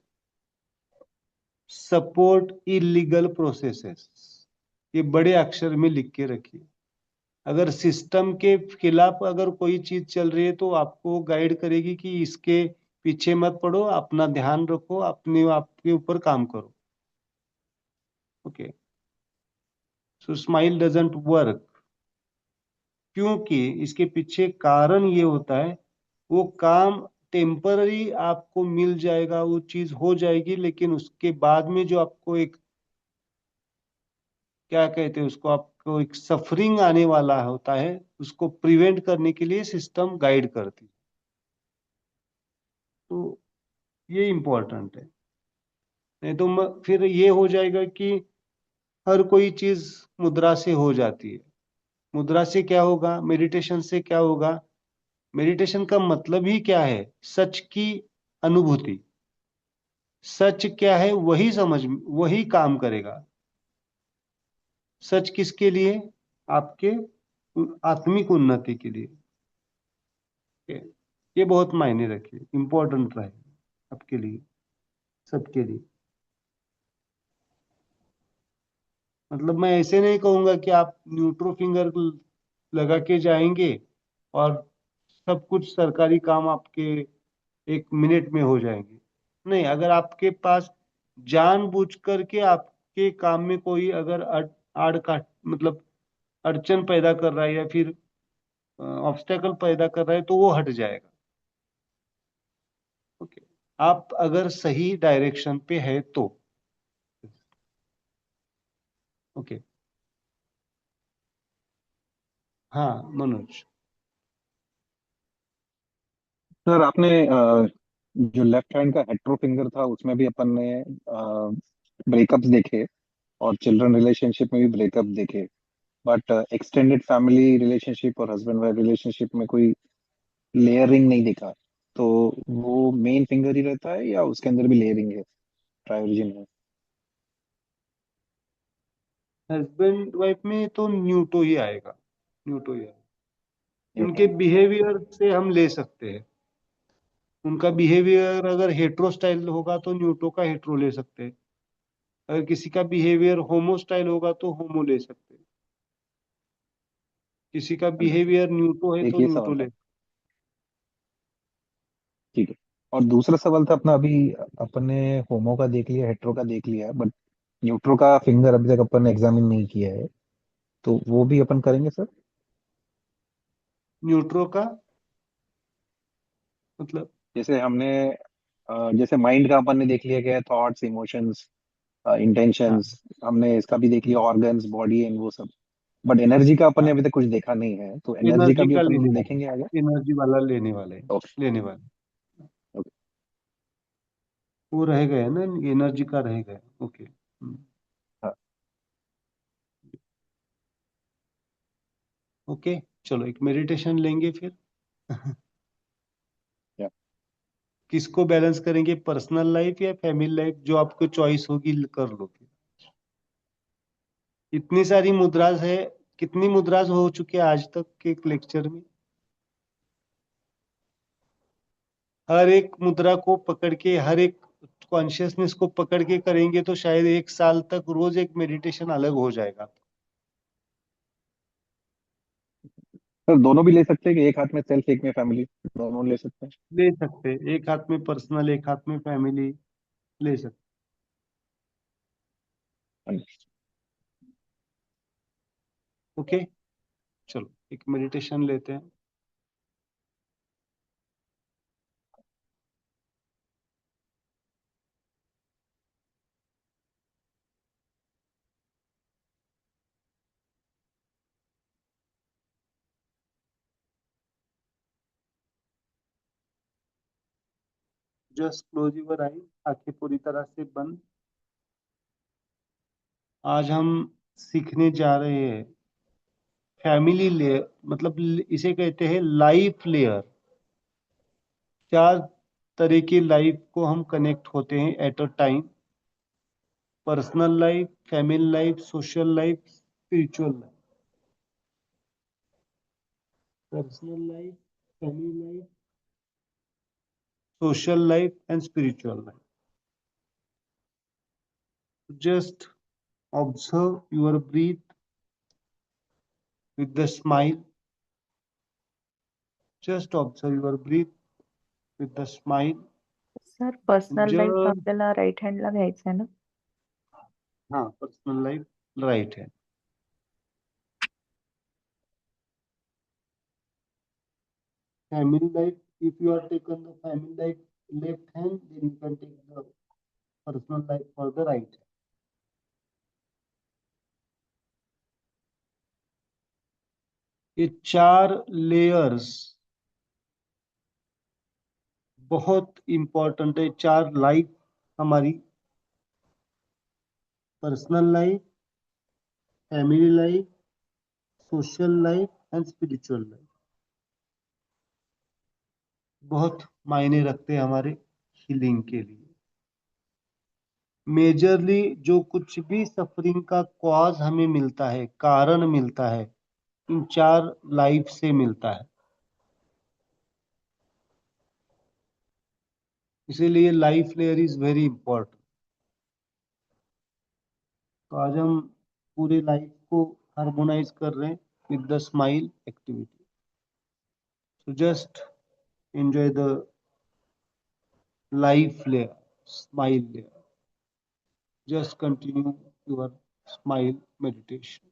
support illegal processes. ये बड़े अक्षर में लिख के रखिए। अगर सिस्टम के खिलाफ अगर कोई चीज चल रही है तो आपको गाइड करेगी कि इसके पीछे मत पड़ो, अपना ध्यान रखो, अपने आपके ऊपर काम करो। Okay, so smile doesn't work, क्योंकि इसके पीछे कारण ये होता है, वो काम टेम्पररी आपको मिल जाएगा, वो चीज हो जाएगी, लेकिन उसके बाद में जो आपको एक, क्या कहते हैं उसको, आपको एक सफरिंग आने वाला होता है, उसको प्रिवेंट करने के लिए सिस्टम गाइड करती है। तो ये इम्पोर्टेंट है। नहीं तो फिर ये हो जाएगा कि हर कोई चीज मुद्रा से हो जाती है। मुद्रा से क्या होगा, मेडिटेशन से क्या होगा, मेडिटेशन का मतलब ही क्या है? सच की अनुभूति। सच क्या है वही काम करेगा। सच किसके लिए? आपके आत्मिक उन्नति के लिए। ये बहुत मायने रखे, इंपॉर्टेंट रहे आपके लिए, सबके लिए। मतलब मैं ऐसे नहीं कहूंगा कि आप न्यूट्रो फिंगर लगा के जाएंगे और सब कुछ सरकारी काम आपके 1 मिनट में हो जाएंगे। नहीं, अगर आपके पास जानबूझ करके आपके काम में कोई अगर आड़ काट मतलब अड़चन पैदा कर रहा है या फिर ऑब्स्टेकल पैदा कर रहा है तो वो हट जाएगा। ओके, आप अगर सही डायरेक्शन पे है तो। ओके, हाँ मनोज।
सर आपने जो लेफ्ट हैंड का हेट्रो फिंगर था उसमें भी अपन ने ब्रेकअप्स देखे और चिल्ड्रन रिलेशनशिप में भी ब्रेकअप देखे, बट एक्सटेंडेड फैमिली रिलेशनशिप और हस्बैंड वाइफ रिलेशनशिप में कोई लेयरिंग नहीं दिखा। तो वो मेन फिंगर ही रहता है या उसके अंदर भी लेयरिंग है ट्राइओरिजिन में?
हस्बैंड वाइफ में तो न्यूटो ही आएगा, न्यूटो ही आएगा। उनके
न्यूटन।
बिहेवियर से हम ले सकते हैं। उनका बिहेवियर अगर हेट्रो स्टाइल होगा तो न्यूटो का हेट्रो ले सकते हैं। अगर किसी का बिहेवियर होमो स्टाइल होगा तो होमो ले सकते हैं। किसी का बिहेवियर न्यूटो है
एक
तो
ये
न्यूटो
सवाल था।
ले।
ठीक है। और दूसरा सवाल था अपना, अभी अपने होमो का देख लिया, हेट्रो का देख लिया, बट न्यूट्रो का फिंगर अभी तक अपन ने एग्जामिन नहीं किया है, तो वो भी अपन करेंगे सर?
न्यूट्रो का मतलब?
जैसे हमने जैसे माइंड का अपन ने देख लिया गया, थॉट्स, इमोशंस,
हाँ,
इंटेंशंस, हमने इसका भी देख लिया, ऑर्गन्स, बॉडी एंड वो सब, बट एनर्जी का अपन ने
हाँ,
अभी तक कुछ देखा नहीं है, तो एनर्जी का
एनर्जी
भी
का लेने
अपन
वाला,
देखेंगे आगे?
एनर्जी वाला लेने वाले हैं,
ओके।
लेने वाले।
ओके।
वो रह गए ना, एनर्जी का रह गए। ओके।
हाँ।
ओके, चलो एक मेडिटेशन लेंगे फिर।
या
किसको बैलेंस करेंगे, पर्सनल लाइफ या फैमिली लाइफ? जो आपको चॉइस होगी कर लो फिर। इतनी सारी मुद्राज है। कितनी मुद्राज हो चुके हैं आज तक के लेक्चर में? हर एक मुद्रा को पकड़ के, हर एक कॉन्शियसनेस को पकड़ के करेंगे तो शायद 1 साल तक रोज एक मेडिटेशन अलग हो जाएगा।
सर दोनों भी ले सकते हैं कि एक हाथ में सेल्फ एक में फैमिली, दोनों ले सकते हैं?
ले सकते हैं, एक हाथ में पर्सनल एक हाथ में फैमिली ले सकते। ओके, चलो एक मेडिटेशन लेते हैं। जस्ट क्लोज योर आई, आंखें पूरी तरह से बंद। आज हम सीखने जा रहे हैं फैमिली लेयर, मतलब इसे कहते हैं लाइफ लेयर। 4 तरह की लाइफ को हम कनेक्ट होते हैं at a time: personal life, family life, social life, spiritual life. Personal life, family life, social life and spiritual life. Just observe your breath with the smile. Just observe your breath with the smile.
Sir personal life
Just,
आपल्याला right हँडला घ्यायचं आहे ना?
हाँ, personal life right है। Family life, if you are taken the family life left hand, then you can take the personal life for the right hand. ये 4 layers बहुत important है। 4 life हमारी: personal life, family life, social life and spiritual life. बहुत मायने रखते हैं हमारे healing के लिए। मेजरली जो कुछ भी सफरिंग का कॉज हमें मिलता है, कारण मिलता है, इन 4 लाइफ से मिलता है। इसीलिए life layer is very important. तो आज हम पूरे लाइफ को हार्मोनाइज कर रहे हैं with the smile activity. So just enjoy the life layer, smile layer. Just continue your smile meditation.